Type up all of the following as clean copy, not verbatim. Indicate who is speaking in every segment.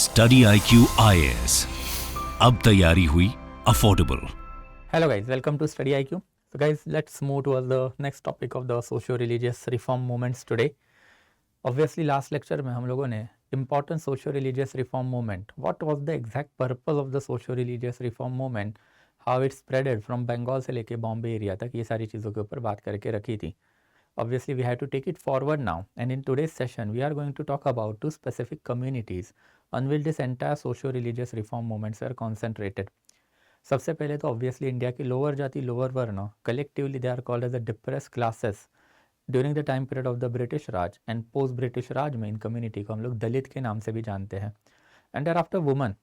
Speaker 1: Study IQ IAS, अब तैयारी हुई affordable.
Speaker 2: Hello guys, welcome to Study IQ. So guys, let's move towards the next topic of the socio-religious reform movements today. Obviously last lecture में हम लोगों ने important socio-religious reform movement, what was the exact purpose of the socio-religious reform movement, how it spreaded from Bengal से लेके Bombay area तक, ये सारी चीज़ों के ऊपर बात करके रखी थी. Obviously we have to take it forward now, and in today's session we are going to talk about two specific communities on which this entire socio-religious reform movements are concentrated. सबसे पहले तो ऑब्वियसली इंडिया की lower जाति lower वर्ण collectively they are called as the depress classes during the time period of the British Raj and post British Raj में इन community को हम लोग दलित के नाम से भी जानते हैं. And thereafter woman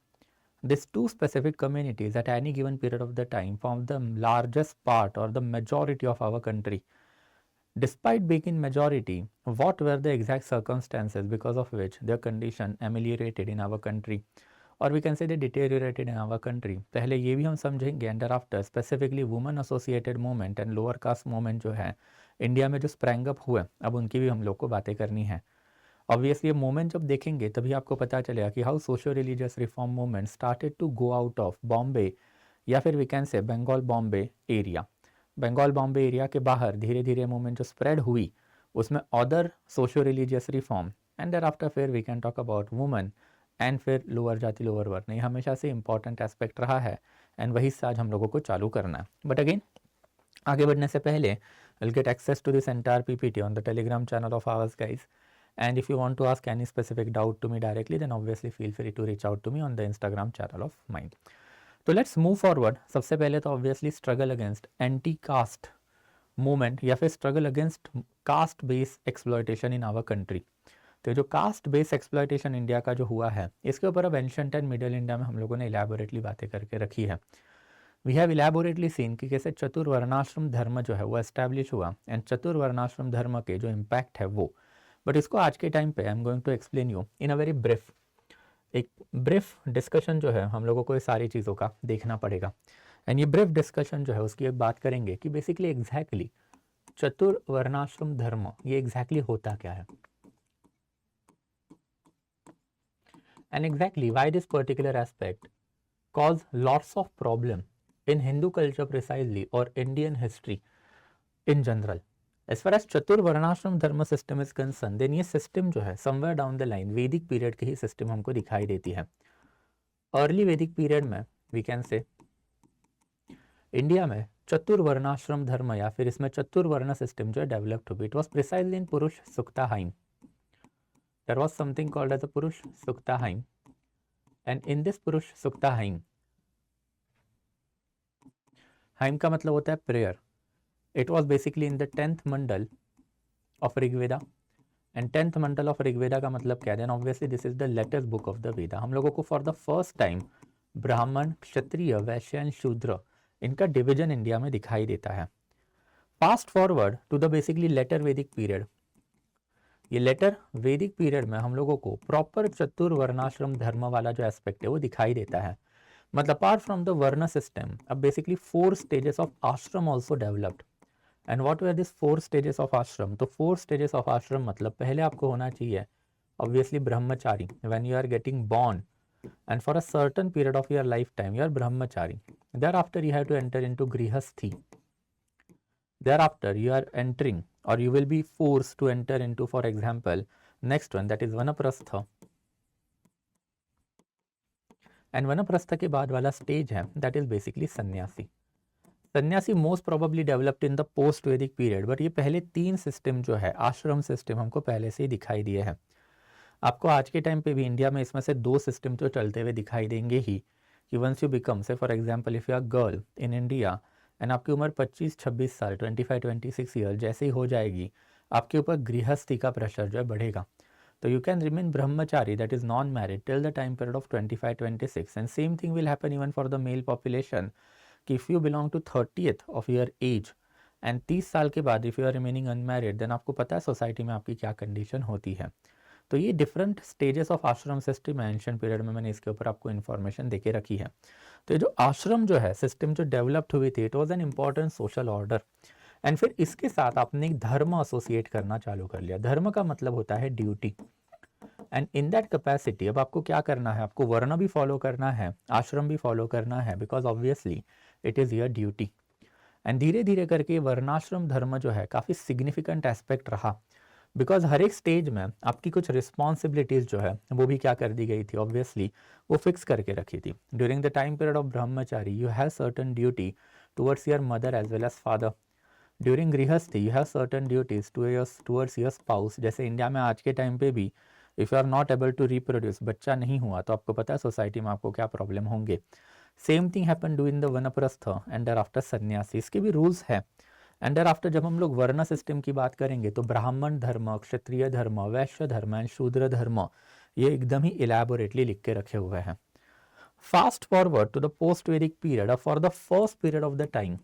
Speaker 2: this two specific communities at any given period of the time form the largest part और the majority of our country. Despite being in majority, what were the exact circumstances because of which their condition ameliorated in our country? Or we can say they deteriorated in our country. पहले ये भी हम समझेंगे and thereafter specifically women associated movement and lower caste movement जो है India में जो sprang up हुए, अब उनकी भी हम लोग को बातें करनी है. Obviously ये movement जब देखेंगे तभी आपको पता चलेगा कि how socio-religious reform movement started to go out of Bombay या फिर we can say Bengal Bombay area. Bengal Bombay area के बाहर धीरे धीरे मूवमेंट जो स्प्रेड हुई उसमें other socio religious reform and thereafter फिर we can talk about women and फिर लोअर जाति लोअर वर्ण. ये हमेशा से इंपॉर्टेंट एस्पेक्ट रहा है एंड वही से आज हम लोगों को चालू करना है. बट अगेन आगे बढ़ने से पहले will get access to this entire PPT on the Telegram channel of ours guys. And if you want to ask any specific doubt to me directly then obviously feel free to reach out to me on the Instagram channel of mind. तो let's move forward. सबसे पहले तो obviously struggle against anti caste movement या फिर struggle against caste base exploitation in our country. तो जो cast base exploitation India का जो हुआ है इसके ऊपर अब एंशंट एंड मिडिल इंडिया में हम लोगों ने इलेबोरेटली बातें करके रखी है. वी हैव इलेबोरेटली सीन कि कैसे चतुर्वर्णाश्रम धर्म जो है वो एस्टैब्लिश हुआ एंड चतुर्वर्णाश्रम धर्म के जो इम्पैक्ट है वो. बट इसको आज के टाइम पे I am going to explain you in a very brief. एक ब्रीफ डिस्कशन जो है हम लोगों को ये सारी चीज़ों का देखना पड़ेगा एंड ये ब्रीफ डिस्कशन जो है उसकी एक बात करेंगे कि बेसिकली एग्जैक्टली चतुर्वर्णाश्रम धर्म ये एग्जैक्टली होता क्या है and exactly why this particular aspect cause lots of problem in Hindu culture precisely और Indian history in general. As far as chaturvarnashram dharma system is concern then ये सिस्टम जो है somewhere down the line Vedic period की ही system हमको दिखाई देती है. अर्ली वैदिक पीरियड में वी कैन से इंडिया में चतुर्वर्णाश्रम धर्म या फिर इसमें चतुर्वर्ण सिस्टम जो है डेवलप्ड हुई. It was precisely in Purush Sukta hymn. There was something called as a Purush Sukta hymn and in this पुरुष सुक्ताहाइम, हाइम का मतलब होता है prayer. It was basically in the 10th mandal of Rigveda and 10th mandal of Rigveda का मतलब क्या है? Then obviously this is the latest book of the Veda. हम लोगों को for the first time ब्राह्मण क्षत्रिय वैश्य एंड शूद्र इनका डिवीजन इंडिया में दिखाई देता है. Fast forward to the basically later Vedic period. ये लेटर वैदिक पीरियड में हम लोगों को प्रॉपर चतुर्वर्णाश्रम धर्म वाला जो एस्पेक्ट है वो दिखाई देता है. मतलब अपार्ट फ्रॉम द वर्ण सिस्टम अब बेसिकली 4 स्टेजेस ऑफ आश्रम also developed. And what were this 4 stages of आश्रम? तो 4 स्टेजेस ऑफ आश्रम मतलब पहले आपको होना चाहिए obviously brahmachari. When you are getting born and for a certain period of your lifetime you are brahmachari. Thereafter you have to enter into grihasthi. Thereafter you are entering or you will be forced to enter into, for example, next one that is vanaprastha. And vanaprastha के बाद वाला stage है that is basically sannyasi. सन्यासी most probably developed in the post Vedic period. But ये पहले 3 system जो है आश्रम सिस्टम हमको पहले से ही दिखाई दिए हैं. आपको आज के टाइम पे भी इंडिया में इसमें से 2 सिस्टम तो चलते हुए दिखाई देंगे ही कि once you become say for example if you are girl in India and आपकी उम्र 25-26 साल 25-26 ईयर जैसे ही हो जाएगी आपके ऊपर गृहस्थी का प्रेशर जो है बढ़ेगा. तो you can remain brahmachari that is non married till the time period of 25-26 and same thing will happen even for the male population कि if you belong to 30th of your age and 30 साल के बाद if you are remaining unmarried then आपको पता है society में आपकी क्या कंडीशन होती है. तो ये डिफरेंट स्टेजेस ऑफ आश्रम सिस्टम एंशिएंट पीरियड में मैंने इसके ऊपर आपको इन्फॉर्मेशन देके रखी है. तो ये जो आश्रम जो है सिस्टम जो डेवलप्ड हुई थी it was an important social order and फिर इसके साथ आपने एक धर्म एसोसिएट करना चालू कर लिया. धर्म का मतलब होता है duty. And in that capacity अब आपको क्या करना है, आपको वर्ण भी फॉलो करना है, आश्रम भी फॉलो करना है, because obviously it is your duty. And धीरे धीरे करके वर्णाश्रम धर्म जो है काफ़ी सिग्निफिकेंट एस्पेक्ट रहा, बिकॉज हर एक स्टेज में आपकी कुछ रिस्पॉन्सिबिलिटीज़ जो है वो भी क्या कर दी गई थी, ऑब्वियसली वो फिक्स करके रखी थी। During the time period of brahmachari you have certain duty towards your mother as well as father. During grihasthi you have certain duties towards your spouse. जैसे इंडिया में आज के टाइम पे भी if you are not able to reproduce, बच्चा नहीं हुआ तो आपको पता है सोसाइटी में आपको क्या प्रॉब्लम होंगे। Same thing happen do in the Vanaprastha and thereafter sanyasi, इसके भी रूल्स हैं। एंड देयर आफ्टर जब हम लोग वर्ण सिस्टम की बात करेंगे तो ब्राह्मण धर्म, क्षत्रिय धर्म, वैश्य धर्म एंड शूद्र धर्म, ये एकदम ही इलैबोरेटली लिख के रखे हुए हैं। Fast forward to the post Vedic period, for the first period of the time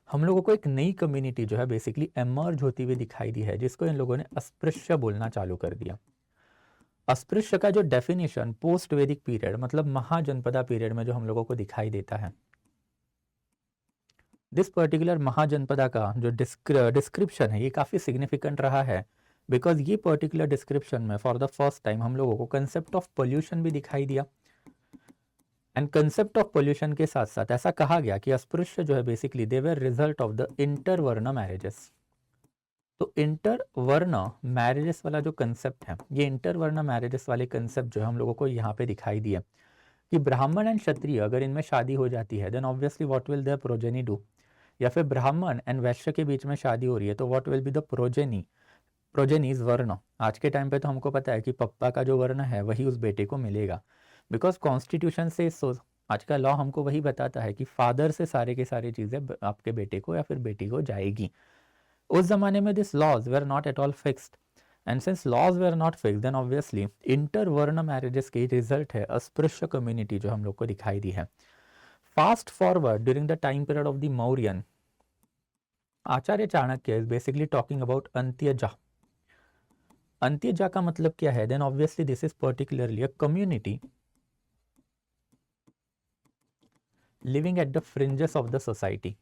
Speaker 2: हम लोगों को एक नई कम्युनिटी जो है बेसिकली एमर्ज होती हुई दिखाई दी है, जिसको इन लोगों ने अस्पृश्य बोलना चालू कर दिया। अस्पृश्य का जो डेफिनेशन पोस्ट वैदिक पीरियड मतलब महाजनपदा पीरियड में जो हम लोगों को दिखाई देता है, दिस पर्टिकुलर महाजनपदा का जो डिस्क्रिप्शन है ये काफ़ी सिग्निफिकेंट रहा है, बिकॉज ये पर्टिकुलर डिस्क्रिप्शन में फॉर द फर्स्ट टाइम हम लोगों को कंसेप्ट ऑफ पोल्यूशन भी दिखाई दिया। एंड कंसेप्ट ऑफ पोल्यूशन के साथ साथ ऐसा कहा गया कि अस्पृश्य जो है basically they were result of the intervarna marriages. तो इंटरवर्ण मैरिजेस वाला जो कंसेप्ट है, ये इंटरवर्ण मैरिजेस वाले कंसेप्ट जो है हम लोगों को यहाँ पे दिखाई दिए कि ब्राह्मण एंड क्षत्रिय अगर इनमें शादी हो जाती है then obviously what will their progeny do, या फिर ब्राह्मण एंड वैश्य के बीच में शादी हो रही है तो what will be the progenies वर्ण। आज के टाइम पे तो हमको पता है कि पप्पा का जो वर्ण है वही उस बेटे को मिलेगा, बिकॉज कॉन्स्टिट्यूशन से आज का लॉ हमको वही बताता है कि फादर से सारे के सारी चीज़ें आपके बेटे को या फिर बेटी को जाएगी। उस जमाने में this laws were not at all fixed, and since laws were not fixed then obviously intervarna marriages की रिजल्ट है अस्पृश्य कम्युनिटी जो हम लोग को दिखाई दी है। Fast forward during the time period of the Mauryan, Acharya Chanakya is basically talking about Antyaja. अंत्यजा का मतलब क्या है, then obviously this is particularly a community living at the fringes of the society,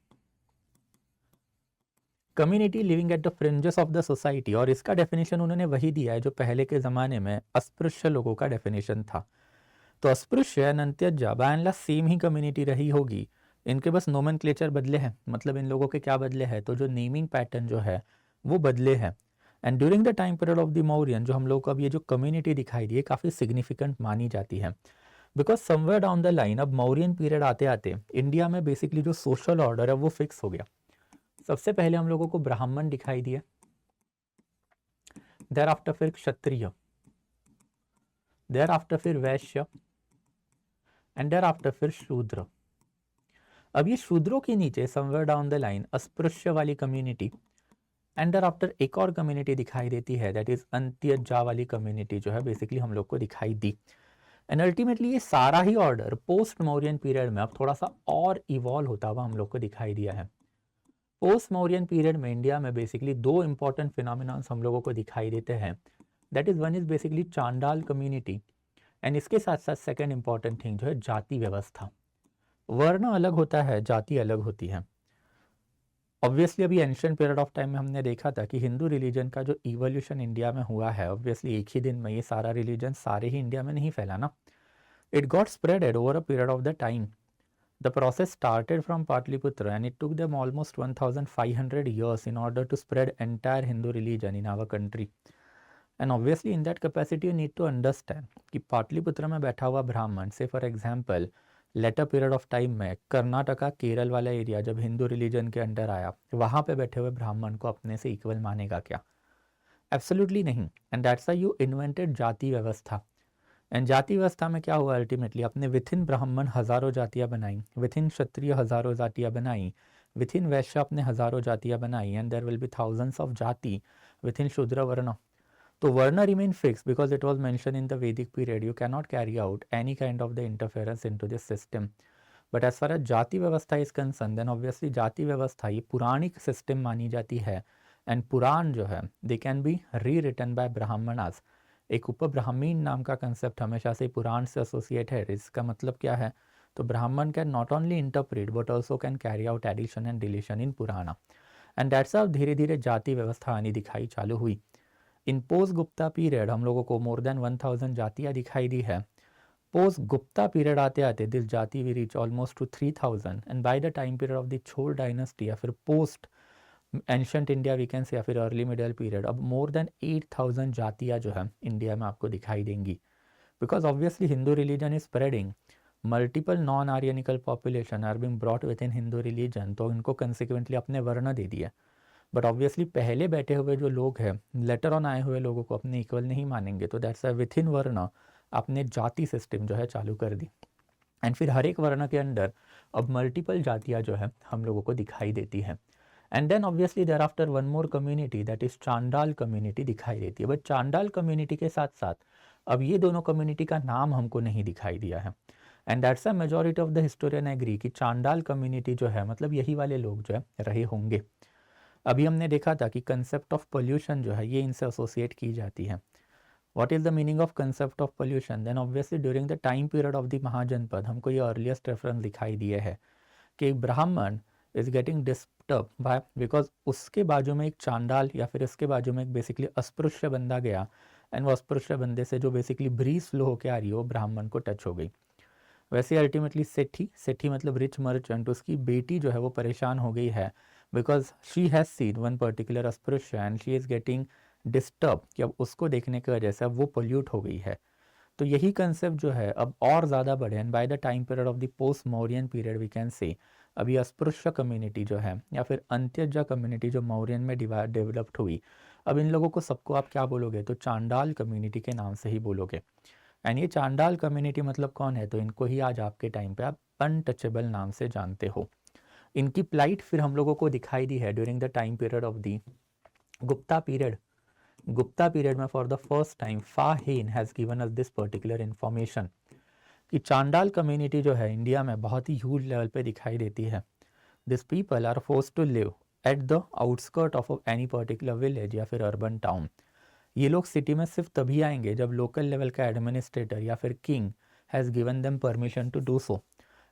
Speaker 2: community living at the fringes of the society. और इसका definition उन्होंने वही दिया है जो पहले के ज़माने में अस्पृश्य लोगों का डेफिनेशन था। तो अस्पृश्य एंड अंत्यजा बाय एंड लार्ज सेम ही कम्युनिटी रही होगी, इनके बस नोमेनक्लेचर बदले हैं, मतलब इन लोगों के क्या बदले हैं, तो जो नेमिंग पैटर्न जो है वो बदले हैं। And during the time period of the Mauryan जो हम लोग को अब ये जो कम्युनिटी दिखाई दी है काफ़ी सिग्निफिकेंट मानी जाती है, because somewhere down the line अब मौर्यन पीरियड आते आते इंडिया में बेसिकली जो सोशल ऑर्डर है वो फिक्स हो गया। सबसे पहले हम लोगों को ब्राह्मण दिखाई दिए, देयर आफ्टर फिर क्षत्रिय, देयर आफ्टर फिर वैश्य एंड देयर आफ्टर फिर शूद्र। अब ये शूद्रों के नीचे समवेयर डाउन द लाइन अस्पृश्य वाली कम्युनिटी एंड देयर आफ्टर एक और कम्युनिटी दिखाई देती है, दैट इज अंत्यजा वाली कम्युनिटी जो है बेसिकली हम लोग को दिखाई दी। एंड अल्टीमेटली ये सारा ही ऑर्डर पोस्ट मौर्यन पीरियड में अब थोड़ा सा और इवॉल्व होता हुआ हम लोग को दिखाई दिया है। पोस्ट मौर्यन पीरियड में इंडिया में बेसिकली दो इंपॉर्टेंट फिनोमिनॉन्स हम लोगों को दिखाई देते हैं, that is one is basically चांडाल कम्युनिटी एंड इसके साथ साथ सेकेंड इंपॉर्टेंट थिंग जो है जाति व्यवस्था। वर्ण अलग होता है, जाति अलग होती है। ऑब्वियसली अभी एंशिएंट पीरियड ऑफ टाइम में हमने देखा था कि हिंदू रिलीजन का जो इवोल्यूशन इंडिया में हुआ है, ऑब्वियसली एक ही दिन में ये सारा रिलीजन सारे ही इंडिया में नहीं फैला ना, it got spreaded over a period of the time. The process started from Patliputra and it took them almost 1500 years in order to spread entire Hindu religion in our country. And obviously in that capacity you need to understand कि पाटलिपुत्र में बैठा हुआ ब्राह्मण से for example letter period of time में कर्नाटका केरल वाला area जब Hindu religion के अंडर आया, वहाँ पे बैठे हुए ब्राह्मण को अपने से इक्वल मानेगा क्या? एब्सोल्युटली नहीं। And that's why you invented जाति व्यवस्था। एंड जाति व्यवस्था में क्या हुआ अल्टीमेटली, अपने विथिन ब्राह्मण हजारों जातियाँ बनाई, विथिन क्षत्रिय हजारों जातियाँ बनाई, विथिन वैश्य अपने हजारों जातियाँ बनाई, and there will be thousands of जाति विथिन शूद्र वर्ण। तो वर्ण remain fix because it was mention in the Vedic period, you cannot carry out any kind of the interference into this system. But as far as जाति व्यवस्था is concern then obviously जाति व्यवस्था ये पुराणिक system मानी जाती है। And पुराण जो है दे कैन बी री रिटन बाय ब्राह्मणास। एक उपब्राह्मीण नाम का कंसेप्ट हमेशा से पुराण से एसोसिएट है। इसका मतलब क्या है, तो Brahmin can not only interpret but also can carry out addition and deletion in Purana. And that's how धीरे धीरे जाति व्यवस्था आनी दिखाई चालू हुई। इन पोस्ट गुप्ता पीरियड हम लोगों को मोर देन 1000 जातियाँ दिखाई दी है। पोस्ट गुप्ता पीरियड आते आते this jati we reach almost to 3000 and by the time period of the Chola dynasty या फिर post ancient India we can say या फिर अर्ली मिडल पीरियड अब मोर देन 8000 जातियाँ जो है इंडिया में आपको दिखाई देंगी। Because obviously Hindu religion is spreading, multiple non Aryanical population are being brought within Hindu religion, तो इनको कंसिक्वेंटली अपने वर्ण दे दिया। बट ऑब्वियसली पहले बैठे हुए जो लोग हैं लेटर ऑन आए हुए लोगों को अपने इक्वल नहीं मानेंगे, तो दैट्स विथ इन वर्ण आपने जाति सिस्टम जो है चालू कर दी। एंड फिर हर एक वर्ण के अंदर अब मल्टीपल जातियाँ जो है हम लोगों को दिखाई देती हैं। And then obviously thereafter one more community that is Chandal community दिखाई देती है। बट चांडाल कम्युनिटी के साथ साथ अब ये दोनों कम्युनिटी का नाम हमको नहीं दिखाई दिया है। And that's a majority of the historian agree कि चांडाल कम्युनिटी जो है मतलब यही वाले लोग जो है रहे होंगे। अभी हमने देखा था कि कंसेप्ट ऑफ पोल्यूशन जो है ये इनसे एसोसिएट की जाती है। What is the meaning of concept of pollution? Then obviously during the time period of the Mahajanapada हमको ये अर्लीस्ट रेफरेंस दिखाई दिए है कि एक ब्राह्मण is getting disturb by because उसके बाजू में एक चांडाल या फिर उसके बाजू में एक बेसिकली अस्पृश्य बंदा गया एंड वो अस्पृश्य बंदे से जो बेसिकली ब्रीज फ्लो होकर आ रही है वो ब्राह्मण को टच हो गई। वैसे अल्टीमेटली सेठी मतलब रिच मर्चेंट, उसकी बेटी जो है वो परेशान हो गई है because she has seen one particular अस्पृश्य and she is getting disturb कि अब उसको देखने की वजह से अब वो पोल्यूट हो गई है। तो यही कंसेप्ट जो है अब और ज़्यादा बढ़े and by the time period of the post Mauryan period we can say अभी अस्पृश्य कम्युनिटी जो है या फिर अंत्यजा कम्युनिटी जो मौर्यन में डेवलप्ड हुई, अब इन लोगों को सबको आप क्या बोलोगे? तो चांडाल कम्युनिटी के नाम से ही बोलोगे। एंड ये चांडाल कम्युनिटी मतलब कौन है? तो इनको ही आज आपके टाइम पे आप अनटचेबल नाम से जानते हो। इनकी प्लाइट फिर हम लोगों को दिखाई दी है during the time period of the Gupta period. Gupta period में फॉर द फर्स्ट टाइम फा हेन has given us this particular information कि चांडाल कम्युनिटी जो है इंडिया में बहुत ही ह्यूज लेवल पे दिखाई देती है। This people are force to live at the outskirt of any particular village या फिर अर्बन टाउन। ये लोग सिटी में सिर्फ तभी आएंगे जब लोकल लेवल का एडमिनिस्ट्रेटर या फिर king has given them permission to do so.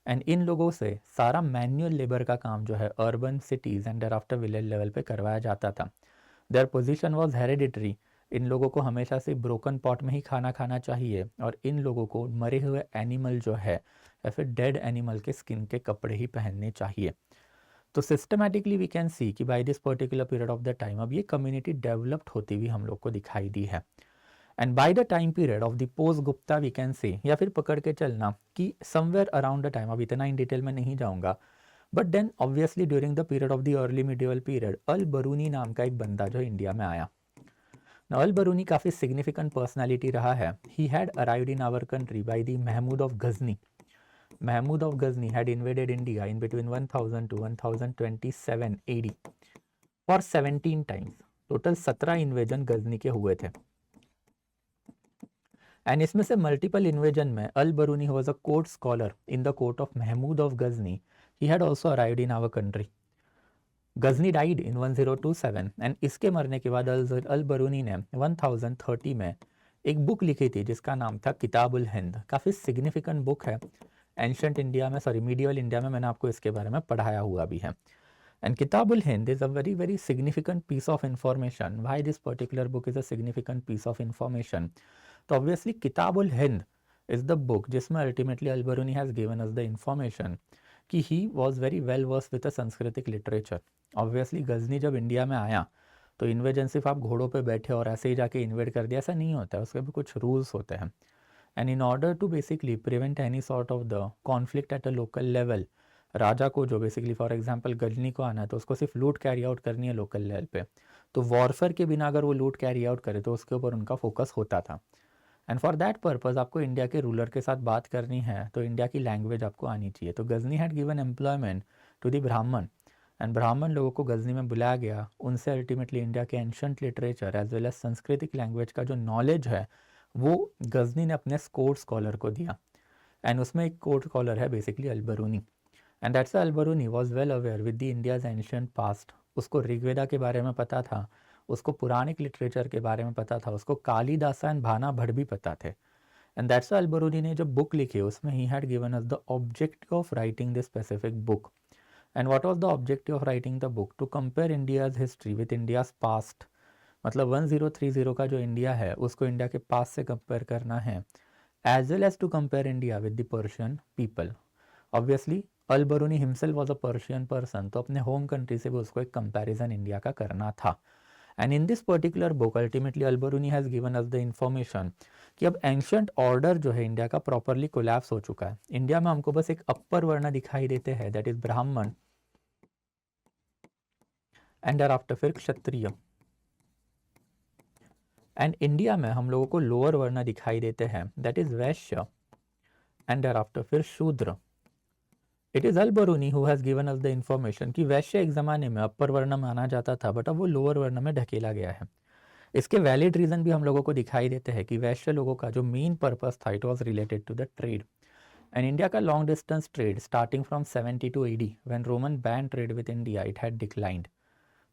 Speaker 2: And इन लोगों से सारा मैनुअल लेबर का काम जो है urban cities and thereafter village level पे करवाया जाता था। देयर पोजीशन वाज हेरिडिटरी, इन लोगों को हमेशा से ब्रोकन पॉट में ही खाना खाना चाहिए और इन लोगों को मरे हुए एनिमल जो है या फिर डेड एनिमल के स्किन के कपड़े ही पहनने चाहिए। तो सिस्टमैटिकली वी कैन सी कि by this particular period of the time अब ये कम्युनिटी डेवलप्ड होती हुई हम लोग को दिखाई दी है। And by the time period of the post Gupta we can say या फिर पकड़ के चलना कि समवेयर अराउंड द टाइम, अब इतना इन डिटेल में नहीं जाऊंगा, but then obviously during the period of the early medieval period Al Biruni नाम का एक बंदा जो इंडिया में आया। अल बरूनी काफ़ी सिग्निफिकेंट पर्सनैलिटी रहा है। He had arrived in our country by the Mahmud of Ghazni. Mahmud of Ghazni had invaded India in between 1000 to 1027 AD for 17 times. Total 17 invasion Ghazni के हुए थे एंड इसमें से मल्टीपल इन्वेजन में Al बरूनी was a court scholar in the court of Mahmud of Ghazni. He had also arrived in our country. Ghazni died in 1027 and इसके मरने के बाद अल बरूनी ने 1030 में एक बुक लिखी थी जिसका नाम था किताबुल हिंद। काफ़ी सिग्निफिकेंट बुक है एंशंट इंडिया में, सॉरी मीडियल इंडिया में मैंने आपको इसके बारे में पढ़ाया हुआ भी है। And Kitabul Hind is a very very significant piece of information. Why this particular book is a significant piece of information? तो obviously Kitabul Hind is the book जिसमें ultimately Al बरूनी has given us the information कि he was very well verse with the Sanskritic literature. Obviously Ghazni जब इंडिया में आया तो invasion सिर्फ आप घोड़ों पे बैठे और ऐसे ही जाके इन्वेड कर दिया, ऐसा नहीं होता है, उसके भी कुछ रूल्स होते हैं। And in order to basically prevent any sort of the conflict at a local level, राजा को जो बेसिकली फॉर एग्जांपल गजनी को आना है तो उसको सिर्फ लूट कैरी आउट करनी है लोकल लेवल पे, तो वॉरफेयर के बिना अगर वो लूट कैरी आउट करे तो उसके ऊपर उनका फोकस होता था। एंड फॉर दैट पर्पज़ आपको इंडिया के रूलर के साथ बात करनी है तो इंडिया की लैंग्वेज आपको आनी चाहिए। तो Ghazni had given employment to the Brahmin and Brahmin लोगों को गजनी में बुलाया गया। उनसे अल्टीमेटली इंडिया के ancient literature as well as संस्कृतिक लैंग्वेज का जो नॉलेज है वो गजनी ने अपने कोर्ट स्कॉलर को दिया। एंड उसमें एक कोर्ट स्कॉलर है basically Al Biruni and that's Al बरूनी was well aware with the India's ancient past. उसको ऋग्वेदा के बारे में पता था, उसको पुराणिक लिटरेचर के बारे में पता था, उसको कालिदासा एंड भाना भट्ट भी पता थे। एंड दैट्स अल बरूनी ने जो बुक लिखी उसमें ही had given us the objective of writing this specific book. And what was the objective of writing the book? To compare India's history with India's past मतलब 1030 का जो इंडिया है उसको India के पास से कंपेयर करना है, as well as to compare India with the Persian people. Obviously Al Biruni himself was a Persian person, तो अपने होम कंट्री से भी उसको एक कंपैरिजन इंडिया का करना था। And in this particular book ultimately Al बरूनी has given us the information कि अब एंशंट ऑर्डर जो है इंडिया का प्रॉपरली कोलैप्स हो चुका है। इंडिया में हमको बस एक अपर वर्ण दिखाई देते हैं, दैट इज ब्राह्मण, एंड thereafter फिर क्षत्रिय। एंड इंडिया में हम लोगों को लोअर वर्ण दिखाई देते हैं, that is Vysya, and thereafter फिर शूद्र। It is all बरूनी who has given us the information कि वैश्य एक जमाने में अपर वर्ण माना जाता था, बट अब वो लोअर वर्ण में ढकेला गया है। इसके वैलिड रीजन भी हम लोगों को दिखाई देते हैं कि वैश्य लोगों का जो मेन पर्पस था it was related to the trade. And India का long distance trade starting from 72 AD when Roman ban trade with India it had declined.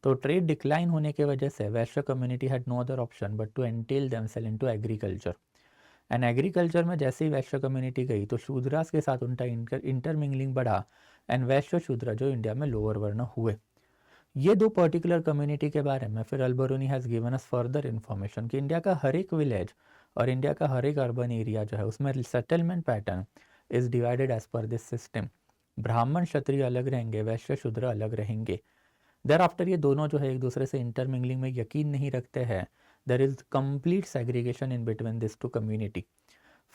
Speaker 2: तो ट्रेड डिक्लाइन होने की वजह से Vaishya community had no other option but to entail themselves into agriculture. And agriculture में जैसे ही वैश्य community गई तो शूद्रास के साथ उनका इंटरमिंगलिंग बढ़ा, एंड वैश्य शूद्र जो इंडिया में लोअर वर्ण हुए। ये दो पर्टिकुलर कम्युनिटी के बारे में फिर Al बरूनी has given us further information कि इंडिया का हर एक विलेज और इंडिया का हर एक अर्बन एरिया जो है उसमें settlement pattern is divided as per this system. Brahmin Kshatriya अलग रहेंगे, वैश्य शूद्र अलग रहेंगे। देर आफ्टर ये दोनों जो है एक दूसरे से इंटरमिंगलिंग में यकीन नहीं रखते हैं। There is complete segregation in between this two community.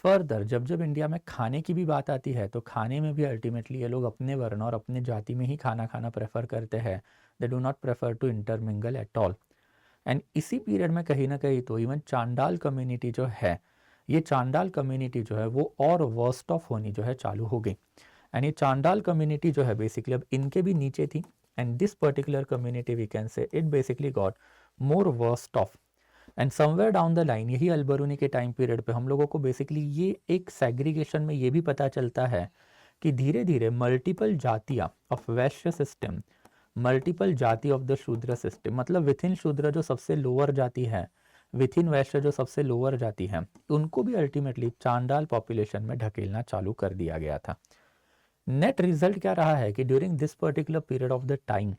Speaker 2: Further जब जब इंडिया में खाने की भी बात आती है तो खाने में भी अल्टीमेटली ये लोग अपने वर्ण और अपने जाति में ही खाना खाना प्रेफर करते हैं। They do not prefer to intermingle at all. And इसी पीरियड में कहीं ना कहीं तो इवन चांडाल कम्युनिटी जो है, ये चांडाल कम्युनिटी जो है वो और वर्स्ट ऑफ होनी जो है चालू हो गई। एंड ये चांडाल कम्युनिटी जो है बेसिकली अब इनके भी नीचे थी, and this particular community we can say it basically got more worst off. And somewhere down the line यही अल बरूनी के टाइम पीरियड पे हम लोगों को बेसिकली ये एक सेग्रीगेशन में ये भी पता चलता है कि धीरे धीरे मल्टीपल जातियाँ ऑफ वैश्य सिस्टम, मल्टीपल जाति ऑफ द शूद्र सिस्टम, मतलब विथ इन शूद्र जो सबसे लोअर जाति है, विथ इन वैश्य जो सबसे लोअर जाति है, उनको भी अल्टीमेटली चांडाल पॉपुलेशन में ढकेलना चालू कर दिया गया था। नेट रिजल्ट क्या रहा है कि during this particular period of the time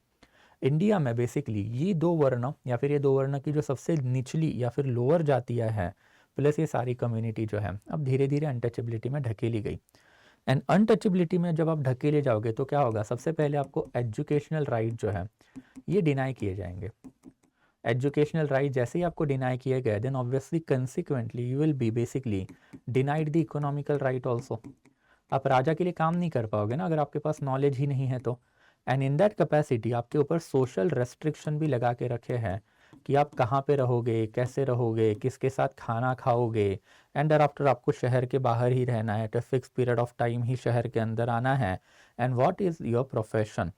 Speaker 2: India में बेसिकली ये दो वर्ण या फिर ये दो वर्ण की जो सबसे निचली या फिर लोअर जातियाँ हैं प्लस ये सारी कम्युनिटी जो है अब धीरे धीरे अनटचेबिलिटी में ढकेली गई। एंड अनटचेबिलिटी में जब आप ढकेले जाओगे तो क्या होगा, सबसे पहले आपको एजुकेशनल राइट जो है ये डिनाई किए जाएंगे। एजुकेशनल राइट जैसे ही आपको डिनाई किए गए then obviously consequently you will be basically denied the economical right also. आप राजा के लिए काम नहीं कर पाओगे ना अगर आपके पास नॉलेज ही नहीं है तो। एंड इन दैट कैपेसिटी आपके ऊपर सोशल रेस्ट्रिक्शन भी लगा के रखे हैं कि आप कहाँ पे रहोगे, कैसे रहोगे, किसके साथ खाना खाओगे, एंड देयर आफ्टर आपको शहर के बाहर ही रहना है, at a fix period of time ही शहर के अंदर आना है, and what is your profession.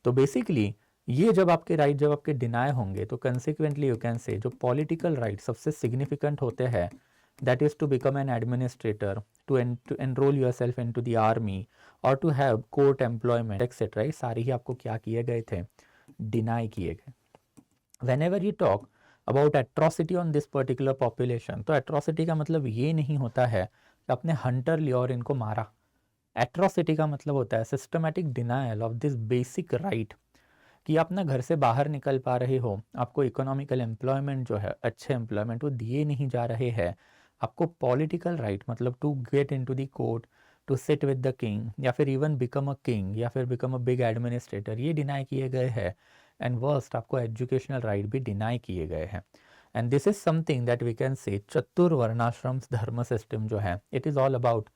Speaker 2: तो बेसिकली ये जब आपके राइट जब आपके डिनाई होंगे तो कंसिक्वेंटली यू कैन से जो पॉलिटिकल राइट सबसे सिग्निफिकेंट होते हैं that is to become an administrator, to enroll yourself into the army or to have court employment etc. ये सारी ही आपको क्या किए गए थे, डिनाई किए गए। whenever you talk about atrocity on this particular population तो atrocity का मतलब ये नहीं होता है कि आपने हंटर लिया और इनको मारा। एट्रोसिटी का मतलब होता है systematic denial of this basic right कि आप ना घर से बाहर निकल पा रहे हो, आपको इकोनॉमिकल एम्प्लॉयमेंट जो है अच्छे एम्प्लॉयमेंट वो दिए नहीं जा रहे हैं, आपको पॉलिटिकल राइट मतलब to get into the court, to sit with the king या फिर इवन बिकम अ किंग या फिर बिकम अ बिग एडमिनिस्ट्रेटर ये डिनाई किए गए हैं। एंड वर्स्ट आपको एजुकेशनल राइट भी डिनाई किए गए हैं। And this is something that we can say chaturvarnashram dharma system जो है it is all about.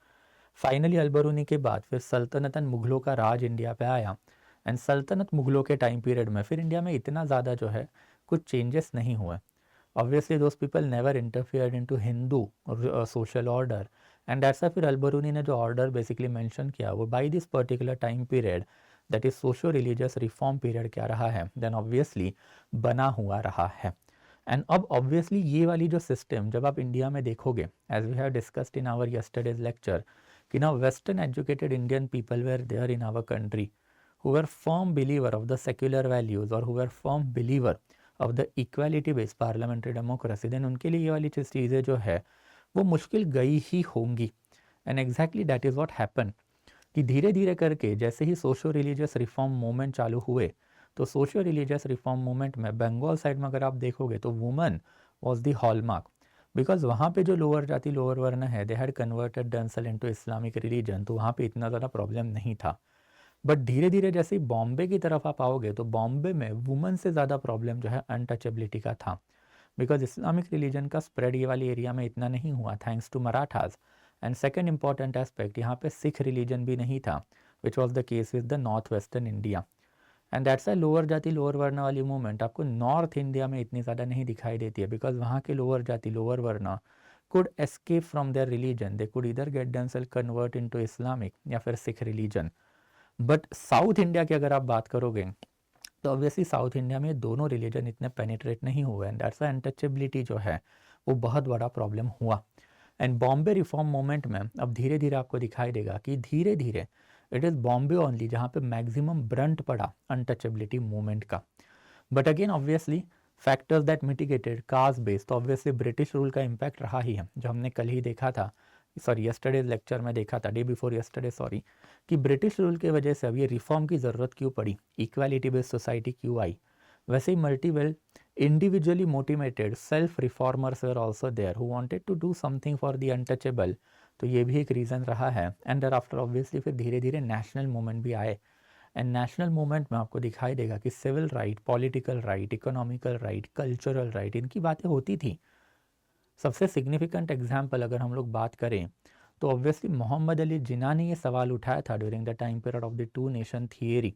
Speaker 2: Finally Al Biruni के बाद फिर सल्तनतन मुगलों का राज इंडिया पे आया, एंड सल्तनत मुगलों के टाइम पीरियड में फिर इंडिया में इतना ज़्यादा जो है कुछ चेंजेस नहीं हुए। Obviously those people never interfered into Hindu social order, and ऐसा फिर अल बरूनी ने जो ऑर्डर बेसिकली मेंशन किया वो by this particular time period that is socio religious reform period क्या रहा है, देन ऑब्वियसली बना हुआ रहा है। एंड अब ऑब्वियसली ये वाली जो सिस्टम जब आप इंडिया में देखोगे as we have discussed in our yesterday's lecture कि ना western educated Indian people were there in our country who were firm believer of the secular values or who were firm believer of the equality based parliamentary democracy, then उनके लिए ये वाली चीज़ें जो है वो मुश्किल गई ही होंगी। And exactly that is what happen कि धीरे धीरे करके जैसे ही सोशो रिलीजियस रिफॉर्म मूवमेंट चालू हुए तो सोशियो रिलीजियस रिफॉर्म मूवमेंट में बंगाल साइड में अगर आप देखोगे तो woman was the hallmark, because वहाँ पे जो लोअर जाति लोअर वर्ण है they had converted themself into Islamic religion, तो वहाँ पे इतना ज़्यादा प्रॉब्लम नहीं था। बट धीरे धीरे जैसे ही बॉम्बे की तरफ आप आओगे तो बॉम्बे में वुमन से ज़्यादा प्रॉब्लम जो है अनटचेबिलिटी का था, बिकॉज इस्लामिक रिलीजन का स्प्रेड ये वाली एरिया में इतना नहीं हुआ thanks to Marathas. And second important aspect, यहाँ पे सिख रिलीजन भी नहीं था, which was the case with the north western India. And that's a lower जाति लोअर वर्ण वाली मूवमेंट आपको नॉर्थ इंडिया में इतनी ज़्यादा नहीं दिखाई देती है, बिकॉज वहाँ के लोअर जाति लोअर वर्ण could escape from their religion, they could either get themselves convert into Islamic या फिर Sikh religion. But South India की अगर आप बात करोगे तो ऑब्वियसली साउथ इंडिया में दोनों रिलीजन इतने पेनिट्रेट नहीं हुए, एंड दैट्स अनटचेबिलिटी जो है वो बहुत बड़ा प्रॉब्लम हुआ। एंड बॉम्बे रिफॉर्म मूवमेंट में अब धीरे धीरे आपको दिखाई देगा कि धीरे धीरे इट इज़ बॉम्बे ओनली जहाँ पे मैक्सिमम ब्रंट पड़ा अनटचेबिलिटी मूवमेंट का। But again obviously factors that mitigated caste based, तो ऑब्वियसली ब्रिटिश रूल का इम्पैक्ट रहा ही है, जो हमने कल ही देखा था, सॉरी यस्टरडे लेक्चर में देखा था, डे बिफोर यस्टरडे सॉरी, कि ब्रिटिश रूल की वजह से अब ये रिफॉर्म की ज़रूरत क्यों पड़ी, इक्वालिटी बेस्ड सोसाइटी क्यों आई। वैसे ही multiple individually motivated self reformers were also there who wanted to do something for the untouchable, तो ये भी एक रीज़न रहा है। एंड देयर आफ्टर ऑब्वियसली फिर धीरे धीरे नेशनल मूवमेंट भी आए, एंड नेशनल मूवमेंट में आपको दिखाई देगा कि civil right, political right, economical right, cultural right, इनकी बातें होती थी। सबसे सिग्निफिकेंट एग्जाम्पल अगर हम लोग बात करें तो ऑब्वियसली मोहम्मद अली जिन्ना ने ये सवाल उठाया था during the time period of the two nation theory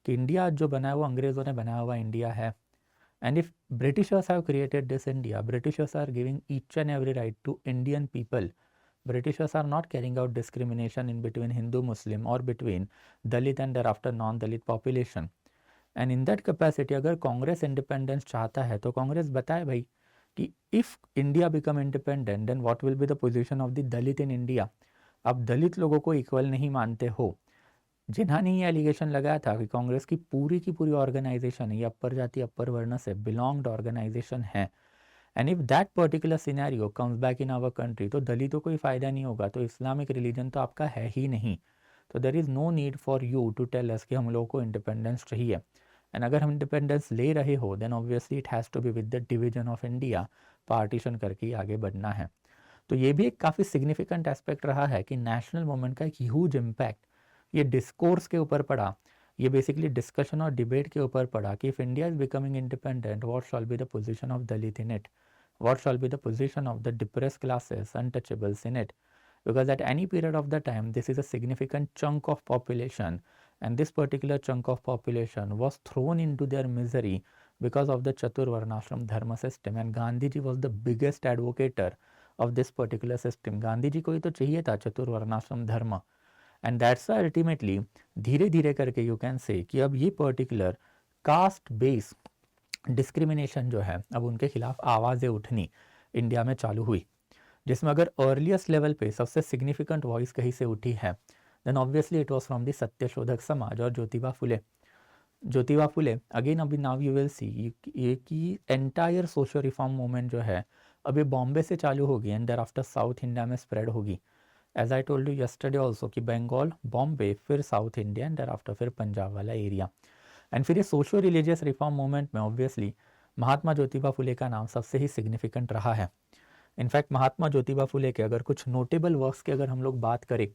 Speaker 2: कि इंडिया जो बना है वो अंग्रेज़ों ने बनाया हुआ इंडिया है, and if Britishers have created this India, Britishers are giving each and every right to Indian people, Britishers are not carrying out discrimination in between Hindu Muslim or between Dalit and thereafter non-Dalit population. And in that capacity अगर Congress independence चाहता है तो कांग्रेस बताए भाई कि if India become independent then what will be the position of the Dalit in India. आप दलित लोगों को इक्वल नहीं मानते हो। जिन्होंने ये एलिगेशन लगाया था कि कांग्रेस की पूरी ऑर्गेनाइजेशन ये अपर जाति अपर वर्ण से बिलोंग्ड ऑर्गेनाइजेशन है, and if that particular scenario comes back in our country तो दलितों को ही फ़ायदा नहीं होगा, तो इस्लामिक रिलीजन तो आपका है ही नहीं, तो there is no need for you to tell us कि हम लोगों को इंडिपेंडेंस चाहिए। एंड अगर हम इंडिपेंडेंस ले रहे हो then obviously it has to be with the division of India, partition करके ही आगे बढ़ना है। तो ये भी एक काफ़ी सिग्निफिकेंट एस्पेक्ट रहा है कि नेशनल मूवमेंट का एक ह्यूज इम्पैक्ट ये डिस्कोर्स के ऊपर पड़ा, ये बेसिकली डिस्कशन और डिबेट के ऊपर पड़ा कि if India is becoming independent what shawl B the position of Dalit in it, what shall be the position of the depressed classes, untouchables in it, because at any period of the time this is a significant chunk of population, and this particular chunk of population was thrown into their misery because of the Chaturvarnashram dharma system, and Gandhi ji was the biggest advocate of this particular system. Gandhi ji को ही तो चाहिए था चतुर्वर्णाश्रम धर्म, and that's why ultimately धीरे धीरे करके you can say कि अब ये particular caste based डिस्क्रिमिनेशन जो है अब उनके खिलाफ आवाज़ें उठनी इंडिया में चालू हुई, जिसमें अगर अर्लीस्ट लेवल पे सबसे सिग्निफिकेंट वॉइस कहीं से उठी है then obviously it was from the Satyashodhak Samaj और ज्योतिबा फुले। ज्योतिबा फुले अगेन अभी नाउ यू विल सी ये कि एंटायर सोशल रिफॉर्म मूवमेंट जो है अभी बॉम्बे से चालू होगी and thereafter south India में स्प्रेड होगी, as I told you yesterday also कि बंगाल, बॉम्बे, फिर south India and thereafter फिर पंजाब वाला एरिया। एंड फिर ये सोशो रिलीजियस रिफॉर्म मूवमेंट में ऑब्वियसली महात्मा ज्योतिबा फुले का नाम सबसे ही सिग्निफिकेंट रहा है। इनफैक्ट महात्मा ज्योतिबा फुले के अगर कुछ नोटेबल वर्क्स की अगर हम लोग बात करें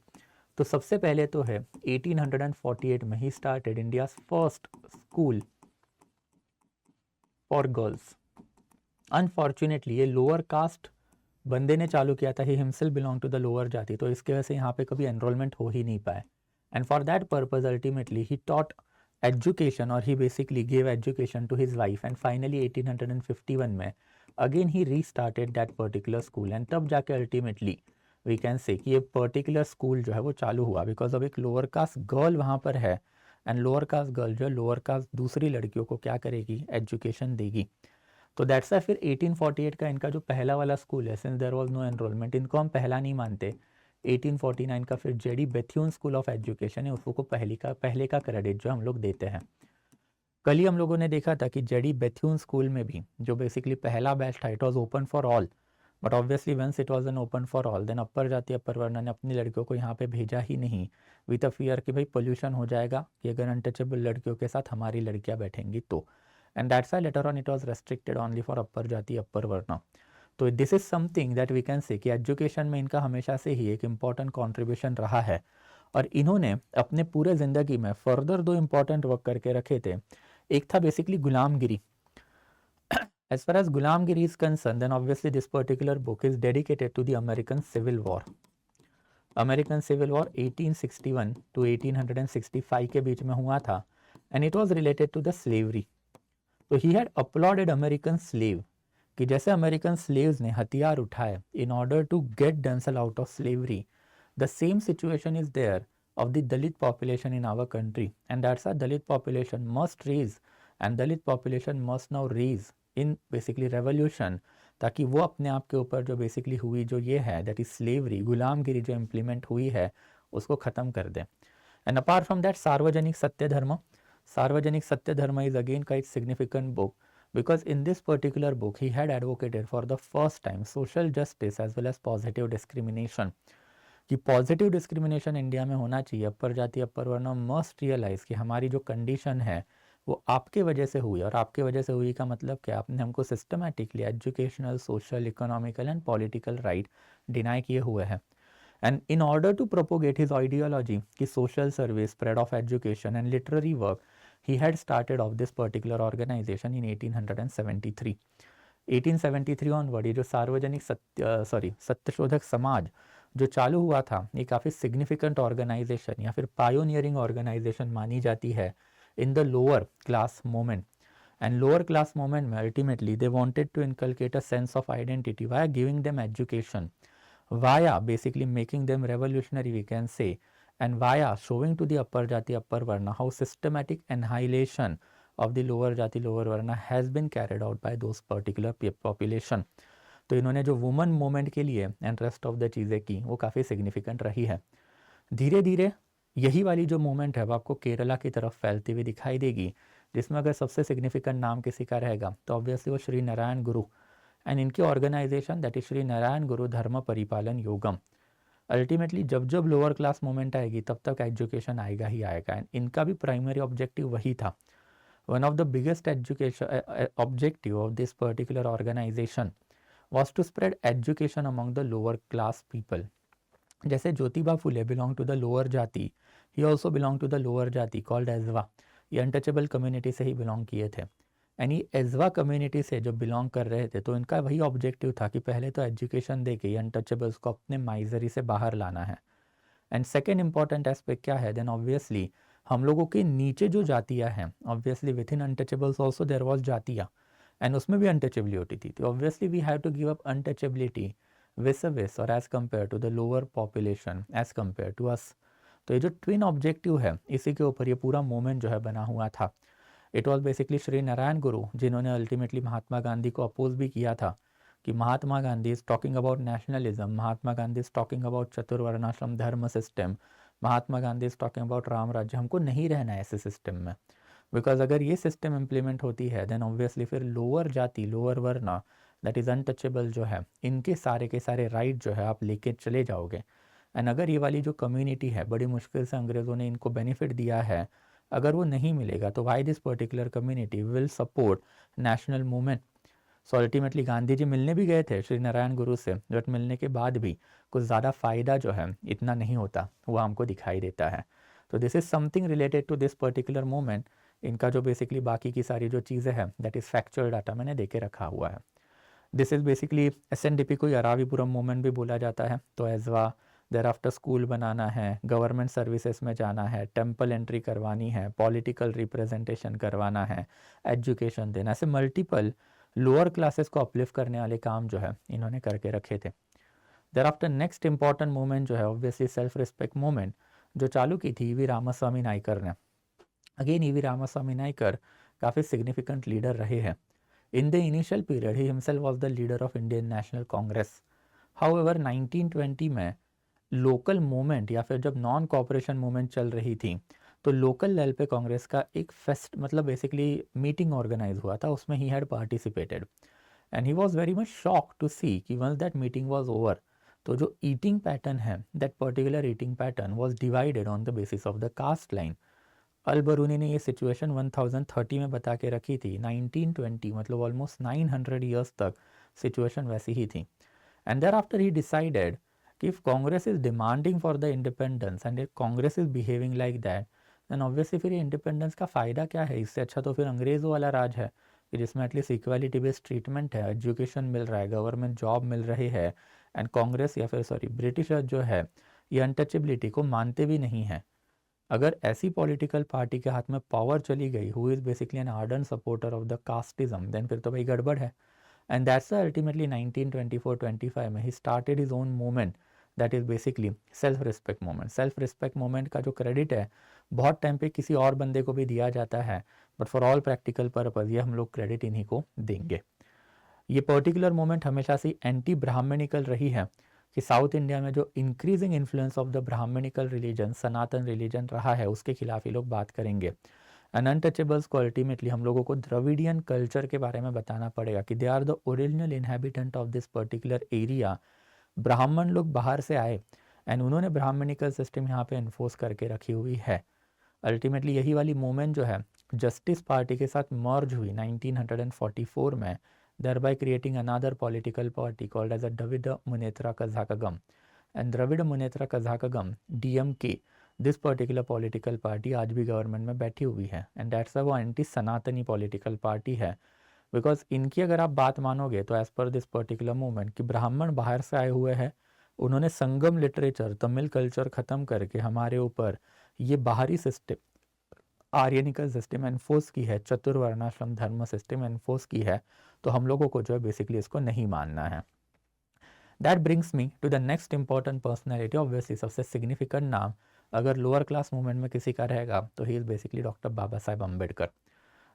Speaker 2: तो सबसे पहले तो है 1848 में ही started India's first school for girls. Unfortunately ये लोअर कास्ट बंदे ने चालू किया था, he himself belong to the lower jati, तो इसके वजह से यहाँ पे कभी एनरोलमेंट हो ही नहीं पाए, and for that purpose ultimately he taught education or he basically gave education to his wife, and finally 1851 में again he restarted that particular school, and तब जाके ultimately we can say कि ये particular school जो है वो चालू हुआ because अब एक lower caste girl वहाँ पर है, and lower caste girl जो है lower caste दूसरी लड़कियों को क्या करेगी, education देगी। तो दैट्स वाई फिर 1848 का इनका जो पहला वाला स्कूल है, since there was no enrolment, इनको हम पहला नहीं मानते। 1849 का फिर JD Bethune school of education है, उसको पहले का क्रेडिट जो हम लोग देते हैं। कल ही हम लोगों ने देखा था कि जेडी बेथ्यून स्कूल में भी जो बेसिकली पहला बैच था it was open for all, but obviously once it was an open for all, then upper जाति अपर वर्ण ने अपनी लड़कियों को यहाँ पे भेजा ही नहीं विथ अ फियर कि भाई पोल्यूशन हो जाएगा कि अगर अनटचेबल लड़कियों के साथ हमारी लड़कियाँ बैठेंगी तो, and that's why later on it was restricted only for upper जाति अपर वर्ण. तो this is something that we can say कि एजुकेशन में इनका हमेशा से ही एक इम्पॉर्टेंट कॉन्ट्रीब्यूशन रहा है, और इन्होंने अपने पूरे ज़िंदगी में फर्दर 2 इम्पॉर्टेंट वर्क करके रखे थे. एक था basically Gulamgiri. As far as Ghulamgiri is concerned, then obviously this particular book is dedicated to the American Civil War. American Civil War 1861 to 1865 के बीच में हुआ था, and it was related to the slavery. So he had applauded American slave कि जैसे American slaves ने हथियार उठाए in order to get themselves out of slavery, the same situation is there of the Dalit population in our country, and that's why Dalit population must raise, and Dalit population must now raise in basically revolution, ताकि वो अपने आप के ऊपर जो basically हुई जो ये है दैट इज स्लेवरी, गुलामगिरी जो इम्प्लीमेंट हुई है उसको ख़त्म कर दें. एंड अपार्ट फ्रॉम दैट सार्वजनिक सत्य धर्म. सार्वजनिक सत्य धर्म इज अगेन का एक significant book because in this particular book he had advocated for the first time social justice as well as positive discrimination, कि पॉजिटिव डिस्क्रिमिनेशन इंडिया में होना चाहिए. अपर जाति अपर वर्ण मस्ट रियलाइज कि हमारी जो कंडीशन है वो आपके वजह से हुई, और आपके वजह से हुई का मतलब क्या, आपने हमको systematically educational social economical and political right deny किए हुए हैं. And in order to propagate his ideology कि social service, spread of education and literary work, he had started off this particular organization in 1873. 1873 onward ये जो सार्वजनिक सत्यशोधक समाज जो चालू हुआ था, ये काफ़ी सिग्निफिकेंट ऑर्गेनाइजेशन या फिर पायोनियरिंग ऑर्गेनाइजेशन मानी जाती है in the lower class movement. And lower class movement में ultimately they wanted to inculcate a sense of identity via giving them education, via basically making them revolutionary we can say, and via showing to the upper jati upper varna how systematic annihilation of the lower jati lower varna has been carried out by those particular population. तो इन्होंने जो woman movement के लिए and rest of the चीज़ें की वो काफ़ी significant रही है. धीरे धीरे यही वाली जो मूवमेंट है वो आपको केरला की तरफ फैलती हुई दिखाई देगी, जिसमें अगर सबसे सिग्निफिकेंट नाम किसी का रहेगा तो ऑब्वियसली वो श्री नारायण गुरु, एंड इनकी organisation that is Sree Narayana Guru Dharma परिपालन योगम. अल्टीमेटली जब जब लोअर क्लास मूवमेंट आएगी तब तक एजुकेशन आएगा ही आएगा, एंड इनका भी प्राइमरी ऑब्जेक्टिव वही था. One of the biggest education objective of this particular organisation was to spread education among the lower class people. जैसे Jyotiba Phule belong to the lower jati, he also belong to the lower jati called Ezhava. ये untouchable community से ही belong किए थे, and ये एजवा community से जो belong कर रहे थे तो इनका वही ऑब्जेक्टिव था कि पहले तो एजुकेशन दे के अनटचेबल्स को अपने माइजरी से बाहर लाना है. एंड सेकेंड इंपॉर्टेंट एस्पेक्ट क्या है, देन ऑब्वियसली हम लोगों के नीचे जो जातियाँ हैं, obviously within untouchables also there was जातियाँ, एंड उसमें भी अनटचेबिलिटी थी. तो obviously we have to give up untouchability vis-a-vis और as compare to the lower population as compare to us. तो ये जो ट्विन ऑब्जेक्टिव है इसी के ऊपर ये पूरा मूवमेंट जो है बना हुआ था. It was basically Shri Narayana गुरु जिन्होंने अल्टीमेटली महात्मा गांधी को अपोज भी किया था कि Mahatma Gandhi is talking about nationalism, Mahatma Gandhi is talking about chaturvarnashram dharma system, Mahatma Gandhi is talking about Ram Rajya. हमको नहीं रहना है ऐसे सिस्टम में, बिकॉज अगर ये सिस्टम इम्प्लीमेंट होती है देन ऑब्वियसली फिर लोअर जाति लोअर वर्ण दैट इज़ अनटचेबल जो है इनके सारे के सारे राइट जो है आप लेके चले जाओगे. एंड अगर ये वाली जो कम्युनिटी है बड़ी मुश्किल से अंग्रेज़ों ने इनको बेनिफिट दिया है, अगर वो नहीं मिलेगा तो why this particular community will support national movement. So ultimately Gandhi ji मिलने भी गए थे श्री नारायण गुरु से, बट मिलने के बाद भी कुछ ज़्यादा फ़ायदा जो है इतना नहीं होता, वो हमको दिखाई देता है. तो this is something related to this particular movement. इनका जो बेसिकली बाकी की सारी जो चीज़ें हैं दैट इज़ फैक्चुअल डाटा मैंने दे के रखा हुआ है. दिस इज़ बेसिकली SNDP को अरावीपुरम मूवमेंट भी बोला जाता है. तो एजवा देर आफ्टर स्कूल बनाना है, गवर्नमेंट सर्विसेज में जाना है, टेम्पल एंट्री करवानी है, पॉलिटिकल रिप्रेजेंटेशन करवाना है, एजुकेशन देना, ऐसे मल्टीपल लोअर क्लासेस को अपलिफ्ट करने वाले काम जो है इन्होंने करके रखे थे. There after next important movement जो है ऑब्वियसली सेल्फ रिस्पेक्ट मूवमेंट जो चालू की थी वी रामास्वामी नायकर ने. अगेन वी रामास्वामी नायकर काफ़ी सिग्निफिकेंट लीडर रहे हैं. In the initial period, he himself was the leader of Indian National Congress. However, 1920 में लोकल मूवमेंट या फिर जब नॉन कॉपरेशन मूवमेंट चल रही थी तो लोकल लेवल पे कांग्रेस का एक फेस्ट मतलब बेसिकली मीटिंग ऑर्गेनाइज हुआ था, उसमें ही had participated. And he was very much shock to see कि once that meeting was over, तो जो ईटिंग पैटर्न है, that particular eating pattern was divided on the basis of the caste line. Al Biruni ने ये situation 1030 में बता के रखी थी। 1920 मतलब ऑलमोस्ट 900 ईयर्स तक सिचुएशन वैसी ही थी। And thereafter he decided कि if Congress is demanding for the independence and Congress is behaving like that, then obviously फिर ये इंडिपेंडेंस का फ़ायदा क्या है? इससे अच्छा तो फिर अंग्रेज़ों वाला राज है कि जिसमें एटलीस्ट इक्वालिटी बेस्ड ट्रीटमेंट है, एजुकेशन मिल रहा है, गवर्नमेंट जॉब मिल रही है, एंड कांग्रेस या फिर सॉरी ब्रिटिशर्स जो है ये अनटचेबिलिटी को मानते भी नहीं हैं। अगर ऐसी पॉलिटिकल पार्टी के हाथ में पावर चली गई who is basically an ardent supporter of the casteism, then फिर तो भाई गड़बड़ है। एंड दैट्स अल्टीमेटली 1924-25 में ही started his own movement that is basically self respect movement. Self respect movement का जो क्रेडिट है बहुत टाइम पे किसी और बंदे को भी दिया जाता है, but for all practical purpose ये हम लोग क्रेडिट इन्हीं को देंगे। ये पर्टिकुलर मूवमेंट हमेशा से एंटी ब्राह्मणिकल रही है कि साउथ इंडिया में जो increasing influence of the brahmanical religion, Sanatan religion रहा है, उसके खिलाफ ये लोग बात करेंगे। एंड अनटचेबल्स को अल्टीमेटली हम लोगों को द्रविडियन कल्चर के बारे में बताना पड़ेगा कि they are the original inhabitant of this particular area. ब्राह्मण लोग बाहर से आए एंड उन्होंने ब्राह्मणिकल सिस्टम यहाँ पे इन्फोर्स करके रखी हुई है। अल्टीमेटली यही वाली मूवमेंट जो है जस्टिस पार्टी के साथ मर्ज हुई 1944 में, thereby creating another political party called as a Dravida Munnetra Kazhakagam. And Dravida Munnetra Kazhakagam, DMK, this particular political party आज भी गवर्नमेंट में बैठी हुई है, एंड दैट्स वो एंटी सनातनी पॉलिटिकल पार्टी है। बिकॉज इनकी अगर आप बात मानोगे तो as per this particular movement कि ब्राह्मण बाहर से आए हुए हैं, उन्होंने संगम लिटरेचर, तमिल कल्चर ख़त्म करके हमारे ऊपर ये बाहरी सिस्टम, आर्यनिकल सिस्टम एनफोर्स की है, चतुर्वर्णाश्रम धर्म सिस्टम एनफोर्स की है, तो हम लोगों को जो है बेसिकली इसको नहीं मानना है। That brings me to the next important personality. Obviously सबसे सिग्निफिकेंट नाम अगर लोअर क्लास मूवमेंट में किसी का रहेगा तो he is basically doctor Baba Saheb Ambedkar.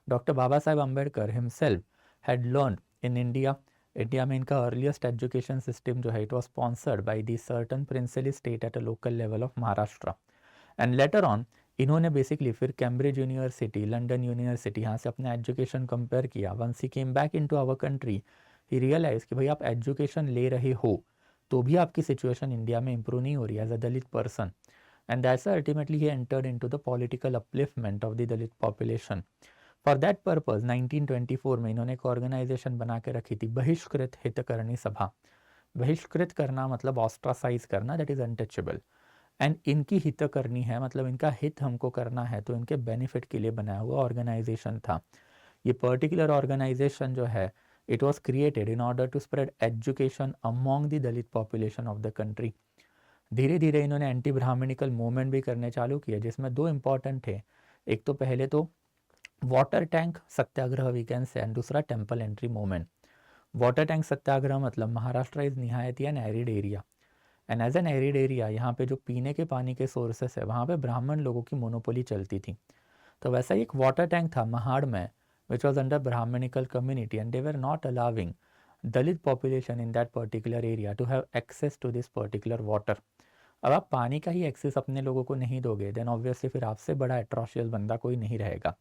Speaker 2: Doctor Baba Saheb Ambedkar himself had learn in India. India में इनका अर्लीस्ट एजुकेशन सिस्टम जो है it was sponsored by the certain princely state at a local level of Maharashtra. And later on इन्होंने बेसिकली फिर Cambridge university, London university, यहाँ से अपना education compare किया। Once he came back into our country he realise कि भाई आप education ले रहे हो तो भी आपकी सिचुएशन इंडिया में इंप्रूव नहीं हो रही as a Dalit person, and that's ultimately he entered into the political upliftment of the Dalit population. For that purpose 1924 में इन्होंने एक ऑर्गेनाइजेशन बना के रखी थी, बहिष्कृत हितकरणी सभा। बहिष्कृत करना मतलब ऑस्ट्रासाइज करना, दैट इज अनटचेबल। एंड इनकी हित करनी है मतलब इनका हित हमको करना है, तो इनके बेनिफिट के लिए बनाया हुआ ऑर्गेनाइजेशन था। ये पर्टिकुलर ऑर्गेनाइजेशन जो है it was created in order to spread education among the Dalit population of the country. धीरे धीरे इन्होंने एंटी ब्राह्मणिकल मूवमेंट भी करने चालू किया, जिसमें दो इंपॉर्टेंट थे। एक तो पहले तो वाटर टैंक सत्याग्रह वीकेंड से, एंड दूसरा temple entry movement. Water tank satyagraha मतलब महाराष्ट्र इज निहायत an arid area, and as an arid area यहाँ पे जो पीने के पानी के सोर्सेस है वहाँ पे ब्राह्मण लोगों की मोनोपोली चलती थी। तो वैसा ही एक वाटर टैंक था महाड़ में which was under brahmanical community, and they were not allowing Dalit population in that particular area to have access to this particular water. अब आप पानी का ही एक्सेस अपने लोगों को नहीं दोगे, देन ऑब्वियसली फिर आपसे बड़ा एट्रोशियस बंदा कोई नहीं रहेगा।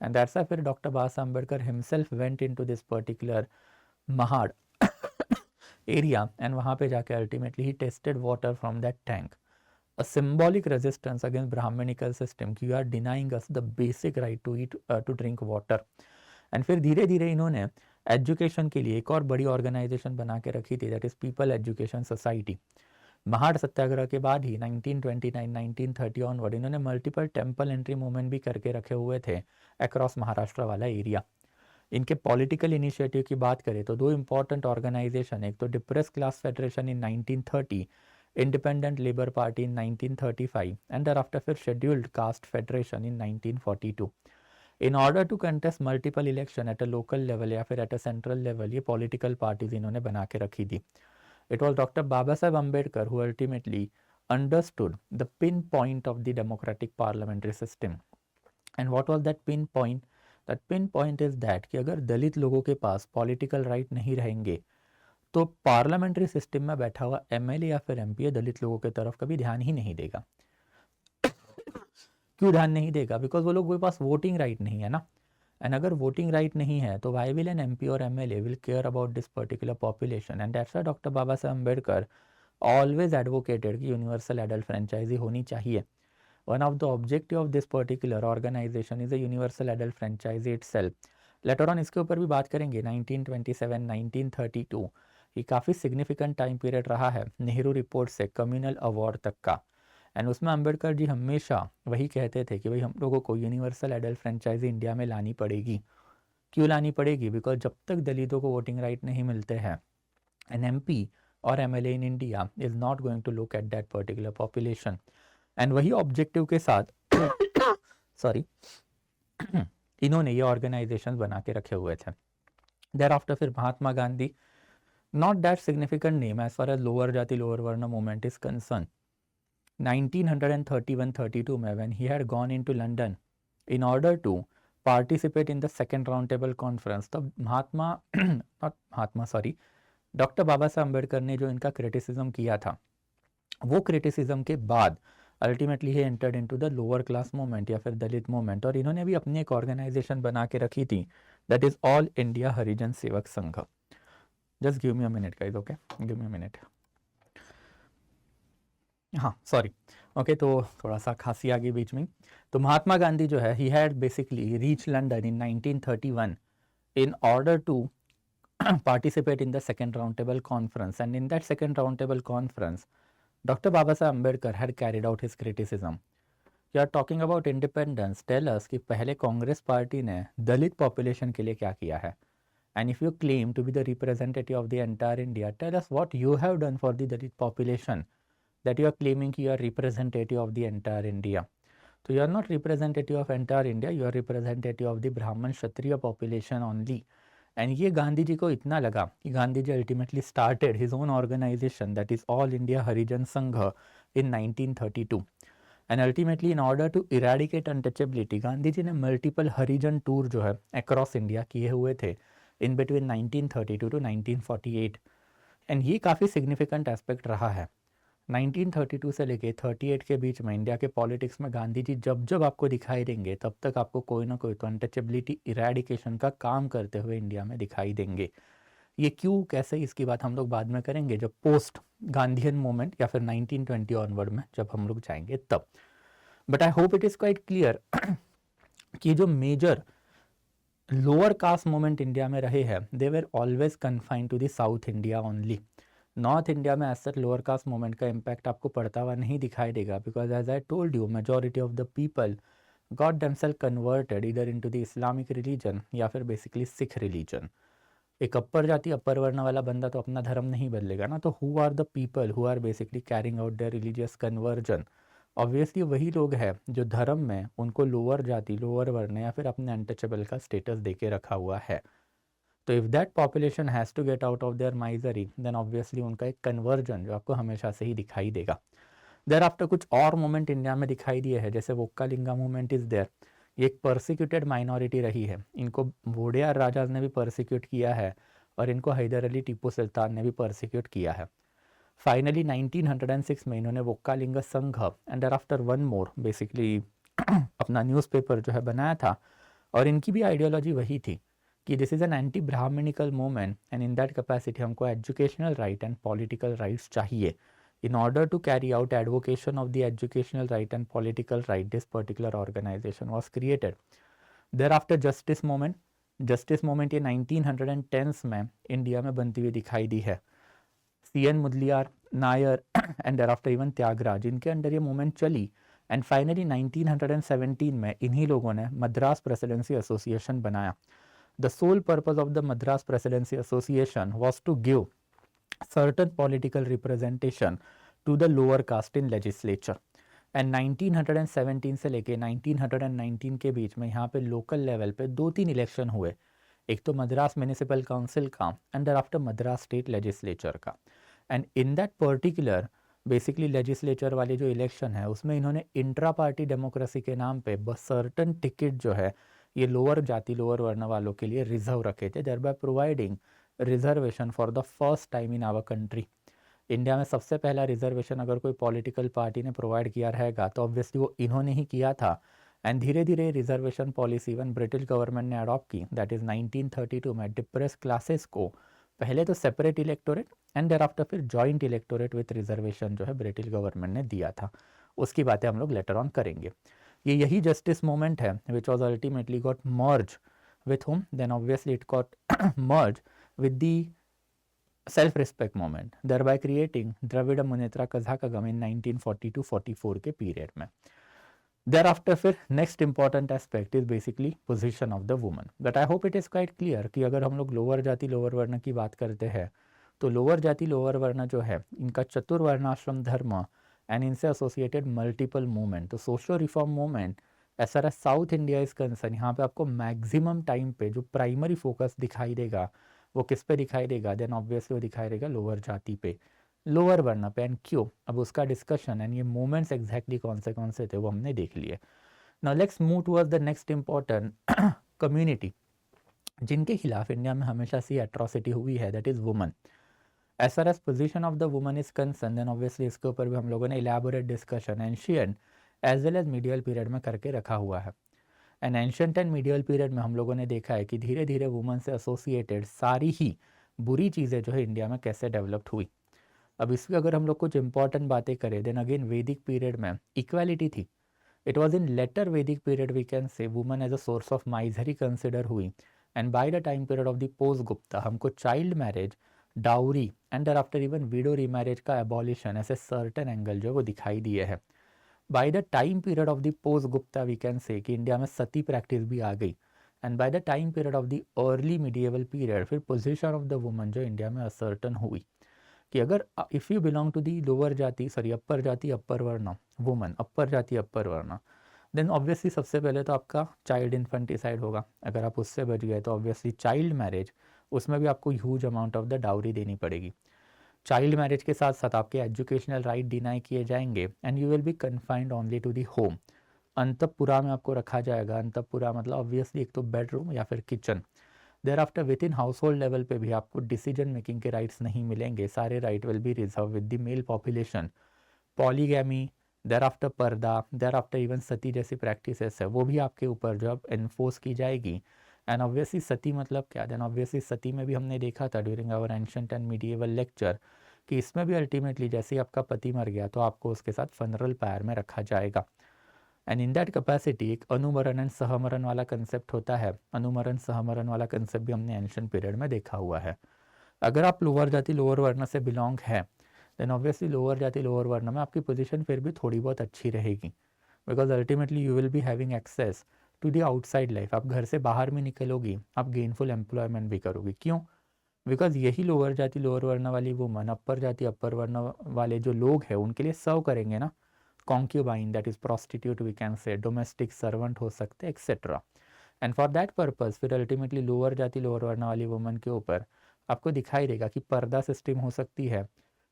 Speaker 2: एंड दैट्स व्हाई फिर doctor Baba Saheb Ambedkar himself went into this particular Mahad area, and वहाँ पे जाके ultimately he tested water from that tank, a symbolic resistance against brahmanical system कि you are denying us the basic right to eat to drink water. And फिर धीरे धीरे इन्होंने education के लिए एक और बड़ी ऑर्गेनाइजेशन बना के रखी थी, that is people education society. Mahad satyagraha के बाद ही 1929-1930 ऑनवर्ड इन्होंने मल्टीपल टेम्पल एंट्री मूवमेंट भी करके रखे हुए थे अक्रॉस महाराष्ट्र वाला एरिया। इनके पॉलिटिकल इनिशिएटिव की बात करें तो दो इंपॉर्टेंट ऑर्गेनाइजेशन, एक तो depress class federation in 1930, independent labour party in 1935, and thereafter फिर scheduled caste federation in 1942। In order to contest multiple election at a local level या फिर एट अ सेंट्रल लेवल ये पॉलिटिकल पार्टीज इन्होंने बना के रखी थी। It was doctor Baba Saheb Ambedkar who ultimately understood the pin point of the democratic parliamentary system. And what was that pin point? That pin point is that कि अगर दलित लोगों के पास पॉलिटिकल राइट नहीं रहेंगे तो पार्लियामेंट्री सिस्टम में बैठा हुआ एमएलए या फिर एमपी दलित लोगों की तरफ कभी ध्यान ही नहीं देगा। क्यों ध्यान नहीं देगा? बिकॉज वो लोगों के पास वोटिंग राइट नहीं है ना। एंड अगर वोटिंग राइट नहीं है तो वाई विल एन एमपी और MLA will care about this particular population? And that's why doctor Baba Saheb Ambedkar always advocated कि यूनिवर्सल एडल्ट फ्रेंचाइजी होनी चाहिए. One of the objective of this particular organization is a universal adult franchisee itself. Later on इसके ऊपर भी बात करेंगे. 1927, 1932 ये काफ़ी सिग्निफिकेंट टाइम पीरियड रहा है नेहरू रिपोर्ट से कम्युनल अवार्ड तक का. एंड उसमें अंबेडकर जी हमेशा वही कहते थे कि भाई हम लोगों को यूनिवर्सल एडल्ट फ्रेंचाइजी इंडिया में लानी पड़ेगी. क्यों लानी पड़ेगी? बिकॉज जब तक दलितों को वोटिंग राइट नहीं मिलते हैं, एन एमपी और MLA in India is not going to look at that particular population. And वही ऑब्जेक्टिव के साथ सॉरी इन्होंने ये ऑर्गेनाइजेशन बना के रखे हुए थे. देर आफ्टर फिर Mahatma Gandhi, not that significant name as far as lower जाति लोअर वर्ण मूवमेंट इज कंसर्न. 1931-32 में when he had gone into London in order to participate in the second round table conference, तब डॉक्टर बाबा साहब अम्बेडकर ने जो इनका criticism किया था, वो क्रिटिसिज्म के बाद ultimately he entered into the lower class movement या फिर दलित मूवमेंट. और इन्होंने भी अपनी एक ऑर्गेनाइजेशन बना के रखी थी, that is all India Harijan Sevak Sangh. Just give me a minute guys, okay, give me a minute. हाँ सॉरी, ओके, तो थोड़ा सा खांसी आ गई बीच में. तो महात्मा गांधी जो है, he had basically reach London in 1931 in order to participate in the second roundtable conference, and in that second roundtable conference Dr. Baba Saheb Ambedkar had carried out his criticism. You are talking about independence, tell us कि पहले Congress party ने दलित population के लिए क्या किया है, and if you claim to be the representative of the entire India, tell us what you have done for the Dalit population that you are claiming you are representative of the entire India. So you are not representative of entire India, you are representative of the Brahman Kshatriya population only. And ये गांधी जी को इतना लगा कि Gandhi ji ultimately started his own organisation that is all India Harijan Sangh in 1932. And ultimately in order to eradicate untouchability, Gandhi ji ने multiple हरिजन tour जो है across India किए हुए थे इन बिटवीन 1932 टू 1948. एंड ये काफ़ी सिग्निफिकेंट एस्पेक्ट रहा है. 1932 से लेके 38 के बीच में इंडिया के पॉलिटिक्स में गांधी जी जब जब आपको दिखाई देंगे, तब तक आपको कोई ना कोई तो अनटचेबिलिटी इरेडिकेशन का काम करते हुए इंडिया में दिखाई देंगे. ये क्यों, कैसे, इसकी बात हम लोग बाद में करेंगे जब पोस्ट गांधीयन मूवमेंट या फिर 1920 ऑनवर्ड में जब हम लोग जाएंगे तब. But I hope it is quite clear कि जो major lower caste movement India में रहे हैं, they were always confined to the South India only. North India में ऐसा लोअर कास्ट मूवमेंट का इम्पैक्ट आपको पड़ता हुआ नहीं दिखाई देगा, because as I told you majority of the people got themselves converted इधर इनटू द इस्लामिक रिलीजन या फिर बेसिकली सिख रिलीजन. एक अपर जाति अपर वर्ण वाला बंदा तो अपना धर्म नहीं बदलेगा ना. तो who are the people who are basically carrying out their religious conversion? Obviously वही लोग हैं जो धर्म में उनको लोअर जाति लोअर वर्ण या फिर अपने अनटचेबल का स्टेटस देके रखा हुआ है. तो if that population has to get out of their misery, then obviously उनका एक कन्वर्जन जो आपको हमेशा से ही दिखाई देगा. देर आफ्टर कुछ और मूवमेंट इंडिया में दिखाई दिए हैं, जैसे वोक्कालिंगा मूवमेंट इज़ देयर. ये एक परसिक्यूटेड माइनॉरिटी रही है. इनको वोडेयार राजा ने भी परसिक्यूट किया है और इनको हैदर अली टीपू सुल्तान ने भी परसिक्यूट किया है. फाइनली 1906 में इन्होंने वोक्कालिंगा संघ and there after one more basically अपना न्यूज़पेपर जो है बनाया था. और इनकी भी आइडियोलॉजी वही थी कि this is an anti brahmanical movement and in that capacity हमको educational right and political rights चाहिए. In order to carry out advocation of the educational right and political right, this particular organization was created. Thereafter justice movement ये 1910s में India में बनती हुई दिखाई दी है. CN Mudaliar, Nair and thereafter even Thyagaraja, इनके अंडर ये मूवमेंट चली. एंड फाइनली 1917 में इन्हीं लोगों ने मद्रास प्रेसिडेंसी एसोसिएशन बनाया. The sole purpose of the Madras Presidency Association was to give certain political representation to the lower caste in legislature. And 1917 से लेके 1919 के बीच में यहाँ पे लोकल लेवल पे 2-3 इलेक्शन हुए. एक तो मद्रास म्यूनिसिपल काउंसिल का and after Madras state legislature का. And in that particular basically legislature वाली जो इलेक्शन है उसमें इन्होंने इंट्रा पार्टी डेमोक्रेसी के नाम पे बस सर्टन टिकट जो है ये लोअर जाति लोअर वर्ण वालों के लिए रिजर्व रखे थे, thereby providing reservation for the first time in our country. India में सबसे पहला रिजर्वेशन अगर कोई पॉलिटिकल पार्टी ने प्रोवाइड किया रहेगा तो ऑब्वियसली वो इन्होंने ही किया था. एंड धीरे धीरे reservation policy even British government ने अडॉप्ट की, दैट इज़ 1932 में डिप्रेस क्लासेस को पहले तो separate electorate and there after फिर जॉइंट इलेक्टोरेट विथ रिजर्वेशन जो है ब्रिटिश गवर्नमेंट ने दिया था। उसकी बातें हम लोग लेटर ऑन करेंगे। ये यही जस्टिस मूवमेंट है which was ultimately got merge with home, then obviously it got merge with the self respect movement, thereby creating Dravida Munnetra Kazhagam इन 1942-44 के पीरियड में। Thereafter फिर next important aspect is basically position of the woman, but I hope it is quite clear कि अगर हम लोग lower जाति lower वर्ण की बात करते हैं तो लोअर जाति लोअर वर्ण जो है इनका चतुर्वर्णाश्रम धर्म एंड इनसे एसोसिएटेड मल्टीपल मूवमेंट, तो social reform movement as far as south India is concern, यहाँ पे आपको मैक्सिमम टाइम पे जो प्राइमरी फोकस दिखाई देगा वो किस पे दिखाई देगा, देन ऑब्वियसली वो दिखाई देगा लोअर जाति पे, लोअर वर्ण पे। एंड क्यों, अब उसका डिस्कशन एंड ये मूवमेंट्स एग्जैक्टली कौन से थे वो हमने देख लिए। Now let's move towards the next important community जिनके खिलाफ इंडिया में हमेशा से एट्रॉसिटी हुई है, that is woman. As far as position of the woman is concern, then obviously इसके ऊपर भी हम लोगों ने elaborate discussion ancient as well as medieval period में करके रखा हुआ है। And ancient and medial period में हम लोगों ने देखा है कि धीरे धीरे वुमन से एसोसिएटेड सारी ही बुरी चीज़ें जो है इंडिया में कैसे डेवलप्ड हुई। अब इसमें अगर हम लोग कुछ इंपॉर्टेंट बातें करें, देन अगेन वैदिक पीरियड में इक्वालिटी थी। It was in later Vedic period we can say woman as a source of misery consider हुई, and by the time period of the post Gupta हमको child marriage, dowry and thereafter even widow remarriage का abolition ऐसे certain angle जो है वो दिखाई दिए है। By the time period of the post Gupta we can say कि इंडिया में सती प्रैक्टिस भी आ गई, and by the time period of the early medieval period फिर पोजीशन ऑफ द वुमन जो इंडिया में असर्टन हुई कि अगर if you belong to the lower जाति अपर जाति अपर वर्ण वुमन, अपर जाति अपर वर्ण, देन ऑब्वियसली सबसे पहले तो आपका चाइल्ड इन्फेंटिसाइड होगा। अगर आप उससे बच गए तो ऑब्वियसली चाइल्ड मैरिज, उसमें भी आपको huge amount of the dowry देनी पड़ेगी। चाइल्ड मैरिज के साथ साथ आपके एजुकेशनल राइट डिनाई किए जाएंगे and you will be confined only to the home. अंतपुरा में आपको रखा जाएगा। अंतपुरा मतलब ऑब्वियसली एक तो बेडरूम या फिर kitchen. There after with in house hold level पे भी आपको डिसीजन मेकिंग के राइट्स नहीं मिलेंगे, सारे right will be reserve with the male population. Polygamy, there after पर्दा, देर आफ्टर इवन सती जैसी प्रैक्टिसेस है वो भी आपके ऊपर जो अब इन्फोर्स की जाएगी। एंड ऑब्वियसली सती मतलब क्या, देन ऑब्वियसली सती में भी हमने देखा था during our ancient and medieval lecture कि इसमें भी अल्टीमेटली जैसे ही आपका पति मर गया तो आपको उसके साथ फनरल पैर में रखा जाएगा। एंड इन दैट कैपेसिटी एक अनुमरण एंड सहमरण वाला कंसेप्ट होता है। अनुमरण सहमरण वाला कंसेप्ट भी हमने एंशिएंट पीरियड में देखा हुआ है। अगर आप लोअर जाति लोअर वर्ण से बिलोंग है देन ऑब्वियसली लोअर जाति लोअर वर्ण में आपकी पोजीशन फिर भी थोड़ी बहुत अच्छी रहेगी, because ultimately you will be having access to the outside life. आप घर से बाहर में निकलोगी, आप गेनफुल एम्प्लॉयमेंट भी करोगी। क्यों, बिकॉज यही लोअर जाति लोअर वर्ण वाली वुमन अपर जाति अपर वर्ण वाले जो लोग हैं उनके लिए सर्व करेंगे ना। Concubine that is prostitute we can say, domestic servant हो सकते etcetera. And for that purpose फिर अल्टीमेटली लोअर जाति लोअर वर्ण वाली वुमन के ऊपर आपको दिखाई देगा कि पर्दा सिस्टम हो सकती है,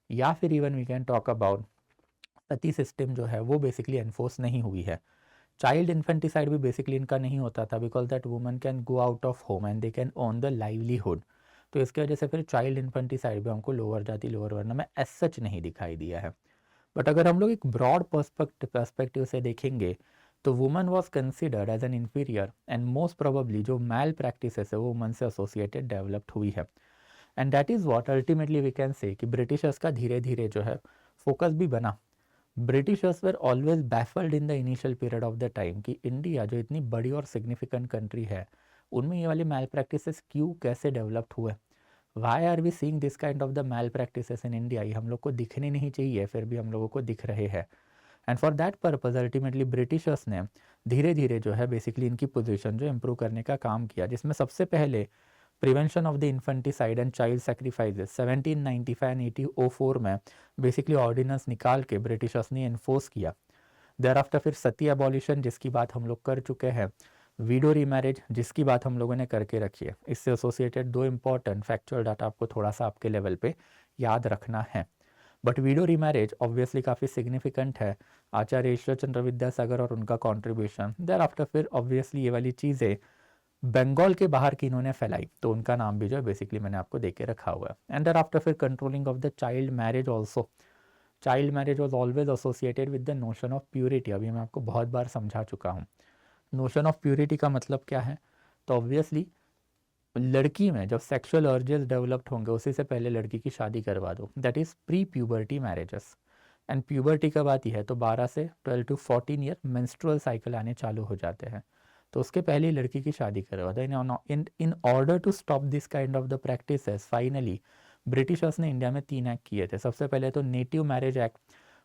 Speaker 2: या फिर even we can talk about sati system जो है वो बेसिकली एनफोर्स नहीं हुई है। चाइल्ड इन्फेंटिसाइड भी बेसिकली इनका नहीं होता था, because that woman can go out of home and they can own the livelihood. तो इसकी वजह से फिर चाइल्ड इन्फेंटिसाइड भी हमको लोअर जाति लोअर वर्ण में एज सच नहीं दिखाई दिया है। बट अगर हम लोग एक ब्रॉड पर्सपेक्टिव से देखेंगे तो woman was considered as an inferior and most probably जो मैल प्रैक्टिसेस है वो वुमन से एसोसिएटेड डेवलप्ड हुई है। And that is what ultimately we can say कि ब्रिटिशर्स का धीरे धीरे जो है फोकस भी बना। Britishers were always baffled in the initial period of the time कि इंडिया जो इतनी बड़ी और सिग्निफिकेंट कंट्री है उनमें ये वाले मैल प्रैक्टिसेस क्यों कैसे डेवलप्ड हुए। Why are we seeing this kind of the male practices in India, ये हम लोग को दिखने नहीं चाहिए, फिर भी हम लोगों को दिख रहे हैं। And for that purpose ultimately Britishers ने धीरे धीरे जो है बेसिकली इनकी पोजीशन जो इम्प्रूव करने का काम किया, जिसमें सबसे पहले prevention of the infanticide and child sacrifices 1795 and 1804 में बेसिकली ऑर्डिनेंस निकाल के ब्रिटिशर्स ने इन्फोर्स किया। देर आफ्टर फिर सती एबॉलिशन जिसकी बात हम लोग कर चुके हैं, वीडो रीमैरिज जिसकी बात हम लोगों ने करके रखी है। इससे एसोसिएटेड दो इंपॉर्टेंट फैक्चुअल डाटा आपको थोड़ा सा आपके लेवल पे याद रखना है। बट वीडो रीमैरिज ऑब्वियसली काफ़ी सिग्निफिकेंट है, आचार्य ईश्वर चंद्र विद्यासागर और उनका कॉन्ट्रीब्यूशन। देर आफ्टर फिर ऑब्वियसली ये वाली चीज़ें बंगाल के बाहर की इन्होंने फैलाई, तो उनका नाम भी जो है बेसिकली मैंने आपको दे के रखा हुआ है। एंड देर आफ्टर फिर controlling of the child marriage also. Child marriage was always associated with the notion of purity, अभी मैं आपको बहुत बार समझा चुका हूँ। नोशन ऑफ प्योरिटी का मतलब क्या है? तो ऑब्वियसली लड़की में जब सेक्सुअल अर्जेस डेवलप्ड होंगे उसी से पहले लड़की की शादी करवा दो, that is pre puberty marriages. And puberty कब आती है? तो 12 से 12 टू 14 ईयर मेंस्ट्रुअल साइकिल आने चालू हो जाते हैं, तो उसके पहले ही लड़की की शादी करवा दो। In order to stop this kind of the practices finally britishers ने इंडिया में 3 एक्ट किए थे। सबसे पहले तो नेटिव मैरिज एक्ट।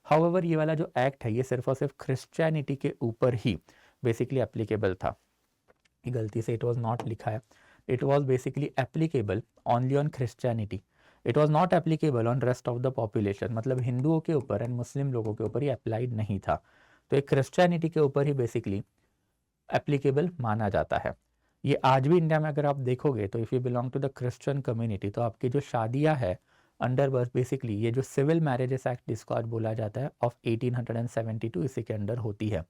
Speaker 2: हाउएवर ये वाला जो एक्ट है ये सिर्फ और सिर्फ क्रिश्चियनिटी के ऊपर ही बेसिकली एप्लीकेबल था। ये गलती से इट वॉज नॉट लिखा है, it was basically applicable only on Christianity, it was not applicable on rest of the population, मतलब हिंदुओं के ऊपर एंड मुस्लिम लोगों के ऊपर ये अप्लाइड नहीं था। तो एक क्रिश्चियनिटी के ऊपर ही बेसिकली एप्लीकेबल माना जाता है। ये आज भी इंडिया में अगर आप देखोगे तो if you belong to the Christian community तो आपकी जो शादियां है अंडर बर्थ बेसिकली ये जो सिविल मैरिजेस एक्ट जिसको आज बोला जाता है ऑफ 1872 इसी के अंडर होती है।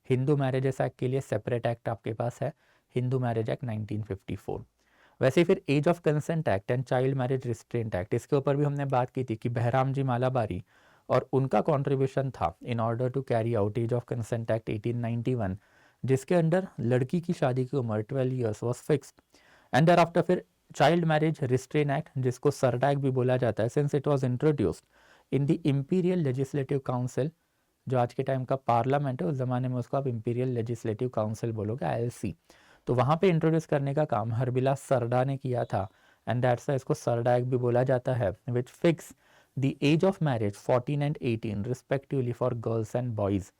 Speaker 2: हिंदू मैरिजेस एक्ट के लिए सेपरेट एक्ट आपके पास है, हिंदू मैरिज एक्ट 1954। वैसे ही फिर age of consent act and child marriage restraint act, इसके ऊपर भी हमने बात की थी कि बहराम जी मालाबारी और उनका कॉन्ट्रीब्यूशन था in order to carry out age of consent act 1891, जिसके अंडर लड़की की शादी की उम्र 12 years was fixed. And thereafter फिर चाइल्ड मैरिज रिस्ट्रेन एक्ट जिसको सरडा एक्ट भी बोला जाता है, since it was introduced in the imperial legislative council, जो आज के टाइम का पार्लियामेंट है उस ज़माने में उसको आप इम्पीरियल लेजिस्लेटिव काउंसिल बोलोगे, ILC। तो वहाँ पे इंट्रोड्यूस करने का काम हरबिलास सरडा ने किया था एंड दैट्स इसको सरडा एक्ट भी बोला जाता है, which fix the age of marriage 14 and 18 respectively for girls and boys.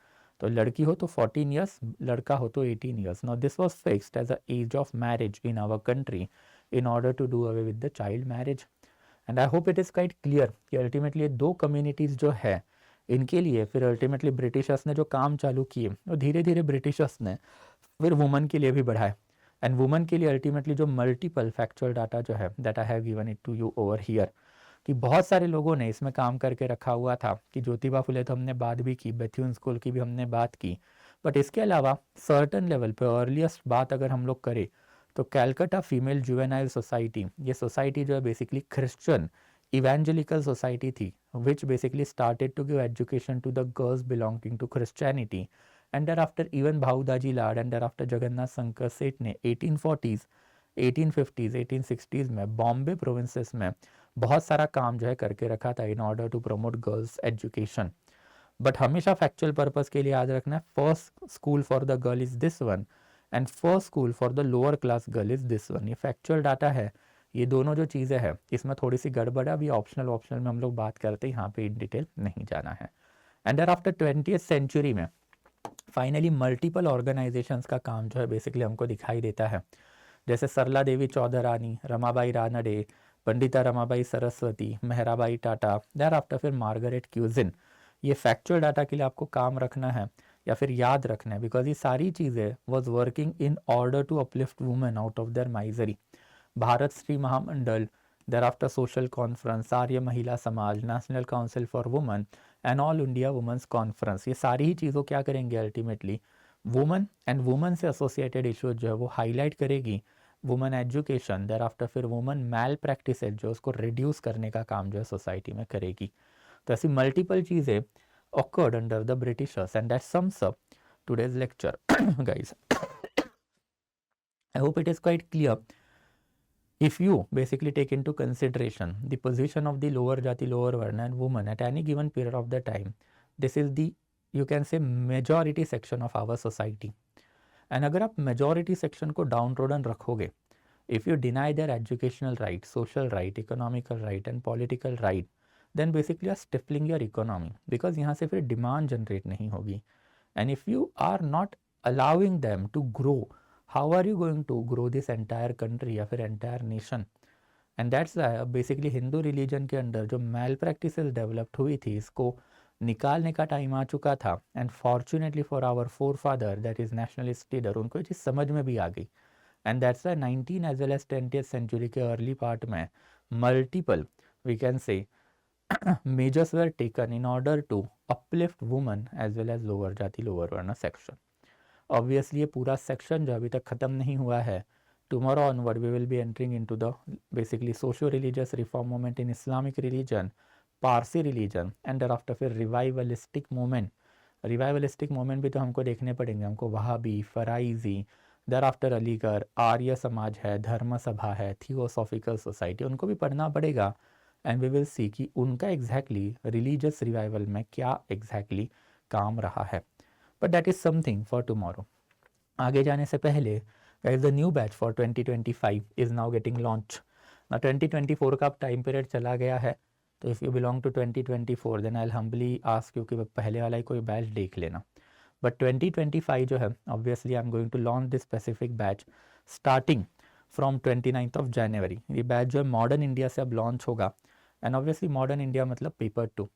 Speaker 2: तो लड़की हो तो 14 ईयर्स, लड़का हो तो 18 years. Now this was fixed as a age of marriage in our country in order to do away with the child marriage. And I hope it is quite clear कि ultimately दो communities जो है इनके लिए फिर ultimately Britishers ने जो काम चालू किए वो धीरे धीरे ब्रिटिशर्स ने फिर वुमन के लिए भी बढ़ाए। एंड वुमन के लिए अल्टीमेटली जो मल्टीपल फैक्चुअल डाटा जो है that I have given it to you over here, कि बहुत सारे लोगों ने इसमें काम करके रखा हुआ था कि ज्योतिबा फुले तो हमने बात भी की, बेथ्यून स्कूल की भी हमने बात की, बट इसके अलावा सर्टन लेवल पे अर्लीस्ट बात अगर हम लोग करें तो कैलकाटा फीमेल जुवेनाइल सोसाइटी, ये सोसाइटी जो है बेसिकली क्रिश्चियन इवेंजेलिकल सोसाइटी थी which basically started to give education to the girls belonging to Christianity. And thereafter even Bhaudaji Lad and thereafter Jagannath Shankar Seth ने 1840s 1850s 1860s में बॉम्बे प्रोविंसेस में बहुत सारा काम जो है करके रखा था in order to promote girls education. But हमेशा फैक्चुअल पर्पस के लिए याद रखना है, first school for the girl is this one and first school for the lower class girl is this one. ये फैक्चुअल डाटा है, ये दोनों जो चीज़ें हैं इसमें थोड़ी सी गड़बड़ है, अभी ऑप्शनल में हम लोग बात करते हैं, यहाँ पे इन डिटेल नहीं जाना है। And thereafter 20th century में फाइनली मल्टीपल ऑर्गेनाइजेशंस का काम जो है बेसिकली हमको दिखाई देता है, जैसे सरला देवी चौधरानी, रमाबाई रानडे, पंडिता रमाबाई सरस्वती, मेहराबाई टाटा, देयर आफ्टर फिर मार्गरेट क्यूजिन। ये फैक्चुअल डाटा के लिए आपको काम रखना है या फिर याद रखना है, बिकॉज ये सारी चीज़ें was working in order to uplift women out of their misery. Bharat Shri Mahamandal, thereafter social conference, Arya Mahila Samaj, national council for women and all India women's conference, ये सारी ही चीज़ों क्या करेंगे अल्टीमेटली वुमेन एंड वुमेन से एसोसिएटेड इश्यूज जो है वो हाईलाइट करेगी। वुमेन एजुकेशन, देयर आफ्टर फिर वुमेन मैल प्रैक्टिस जो उसको रिड्यूस करने का काम जो है सोसाइटी में करेगी। तो ऐसी मल्टीपल चीज़ें occurred under the Britishers and that sums up today's lecture. Guys, I hope it is quite clear. If you basically take into consideration the position of the lower jati, lower varna and woman at any given period of the time, this is the, you can say, majority section of our society. And अगर आप majority section को downtrodden रखोगे, if you deny their educational right, social right, economical right and political right, then basically you are stifling your economy, because यहाँ से फिर demand generate नहीं होगी। And if you are not allowing them to grow, how are you going to grow this entire country या फिर entire nation? And that's why basically Hindu religion के अंदर जो मैल प्रैक्टिसेस डेवलप्ड हुई थी इसको निकालने का टाइम आ चुका था। And fortunately for our forefather that is nationalist leader, उनको ये चीज़ समझ में भी आ गई। And that's why 19 as well as 20th century के अर्ली पार्ट में multiple we can say measures were taken in order to uplift women as well as lower जाति lower वर्ना section. Obviously ये पूरा section जो अभी तक ख़त्म नहीं हुआ है, tomorrow onward we will be entering into the basically socio-religious reform movement in Islamic religion, Parsi religion and thereafter फिर revivalistic movement रिवाइवलिस्टिक मोमेंट भी तो हमको देखने पड़ेंगे, हमको वहाबी, फराइजी, दर आफ्टर अलीगढ़, आर्य समाज है, धर्म सभा है, थियोसॉफिकल सोसाइटी, उनको भी पढ़ना पड़ेगा। एंड वी विल सी कि उनका एग्जैक्टली रिलीजियस रिवाइवल में क्या एग्जैक्टली काम रहा है, but that is something for tomorrow. आगे जाने से पहले guys, the new batch for 2025 is now getting launch ना। 2024 का अब टाइम पीरियड चला गया है, तो if you belong to 2024 then I humbly ask you कि पहले वाला ही कोई बैच देख लेना। बट 2025 जो है, obviously I am going to launch this specific batch starting from 29th of January. ये बैच जो है मॉडर्न इंडिया से अब लॉन्च होगा, एंड ऑब्वियसली मॉडर्न इंडिया मतलब पेपर 2।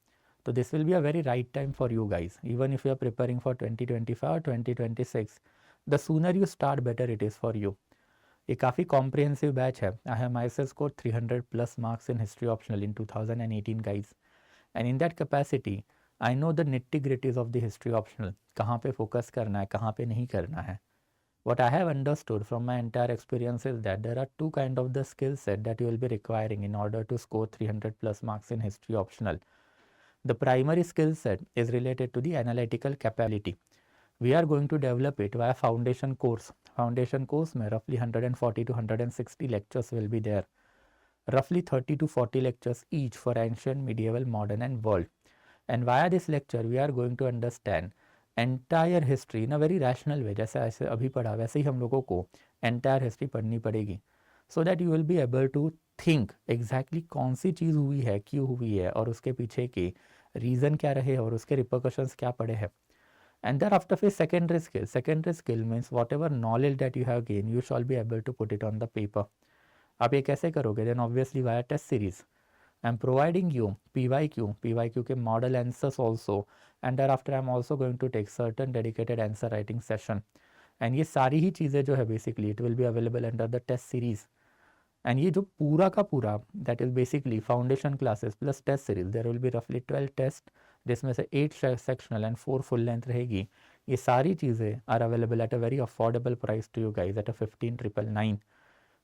Speaker 2: तो this will be a very right time for you guys, even if you are preparing for 2025 और 2026, the sooner you start better it is for you. ये काफ़ी comprehensive batch है। I have myself score 300+ marks in history optional in 2018 guys, and in that capacity I know the nitty gritties of the history optional, कहाँ पे focus करना है, कहाँ पे नहीं करना है। What I have understood from my entire experience is that there are two kind of the skill set that you will be requiring in order to score 300+ marks in history optional. The primary skill set is related to the analytical capability. We are going to develop it via foundation course. Foundation course में roughly 140 to 160 lectures will be there. Roughly 30 to 40 lectures each for ancient, medieval, modern and world. And via this lecture we are going to understand entire history in a very rational way. जैसे ऐसे अभी पढ़ा वैसे ही हम लोगों को entire history पढ़नी पड़ेगी, so that you will be able to think exactly कौन सी चीज़ हुई है, क्यों हुई है, और उसके पीछे के रीज़न क्या रहे और उसके रिपरकशंस क्या पड़े हैं। एंड देयर आफ्टर फिर secondary skill means whatever knowledge that you have gain you shall be able to put it on the paper. आप ये कैसे करोगे? Then obviously via test series I am providing you PYQ के model answers also, and thereafter I am also going to take certain dedicated answer writing session, and ये सारी ही चीज़ें जो है basically it will be available under the test series, and ये जो पूरा का पूरा that is basically foundation classes plus test series, there will be roughly 12 test जिसमें से 8 sectional and 4 full length रहेगी। ये सारी चीज़ें are available at a very affordable price to you guys at a 15,999.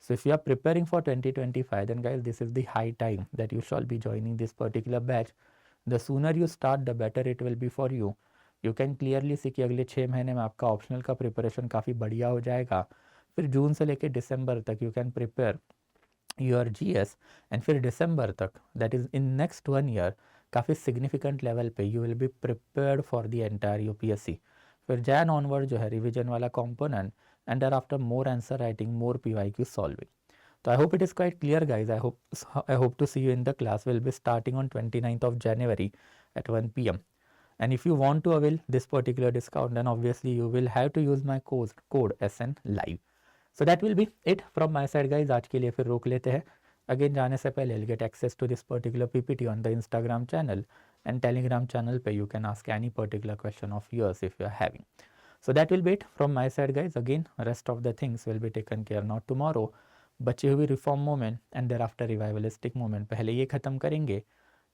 Speaker 2: So if you are preparing for 2025, then guys, this is the high time that you shall be joining this particular batch. The sooner you start, the better it will be for you. You can clearly see कि अगले 6 महीने में आपका optional का preparation काफ़ी बढ़िया हो जाएगा। फिर जून से लेकर दिसंबर तक you can prepare your GS, and फिर दिसंबर तक that is in next 1 year काफ़ी सिग्निफिकेंट लेवल पे you will be prepared for the entire UPSC। फिर जैन ऑनवर्ड जो है रिविजन वाला component, and thereafter more answer writing, more PYQ solving. So I hope it is quite clear guys. I hope to see you in the class. Will be starting on 29th of January at 1 PM. And if you want to avail this particular discount, then obviously you will have to use my code SN live. So that will be it from my side guys. आज के लिए फिर रोक लेते हैं। Again जाने से पहले you'll get access to this particular PPT on the Instagram channel and Telegram channel पे you can ask any particular question of yours if you are having. So that will be it from my side guys. Again rest of the things will be taken care now tomorrow. बची हुई reform movement and thereafter revivalistic movement पहले ये ख़त्म करेंगे,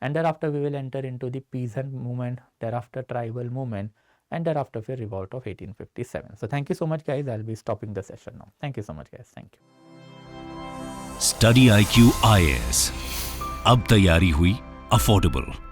Speaker 2: and thereafter we will enter into the peasant movement, thereafter tribal movement, and thereafter फिर revolt of 1857. So thank you so much guys. I'll be stopping the session now. Thank you so much guys. Thank you.
Speaker 1: Study IQ IAS, अब तैयारी हुई affordable.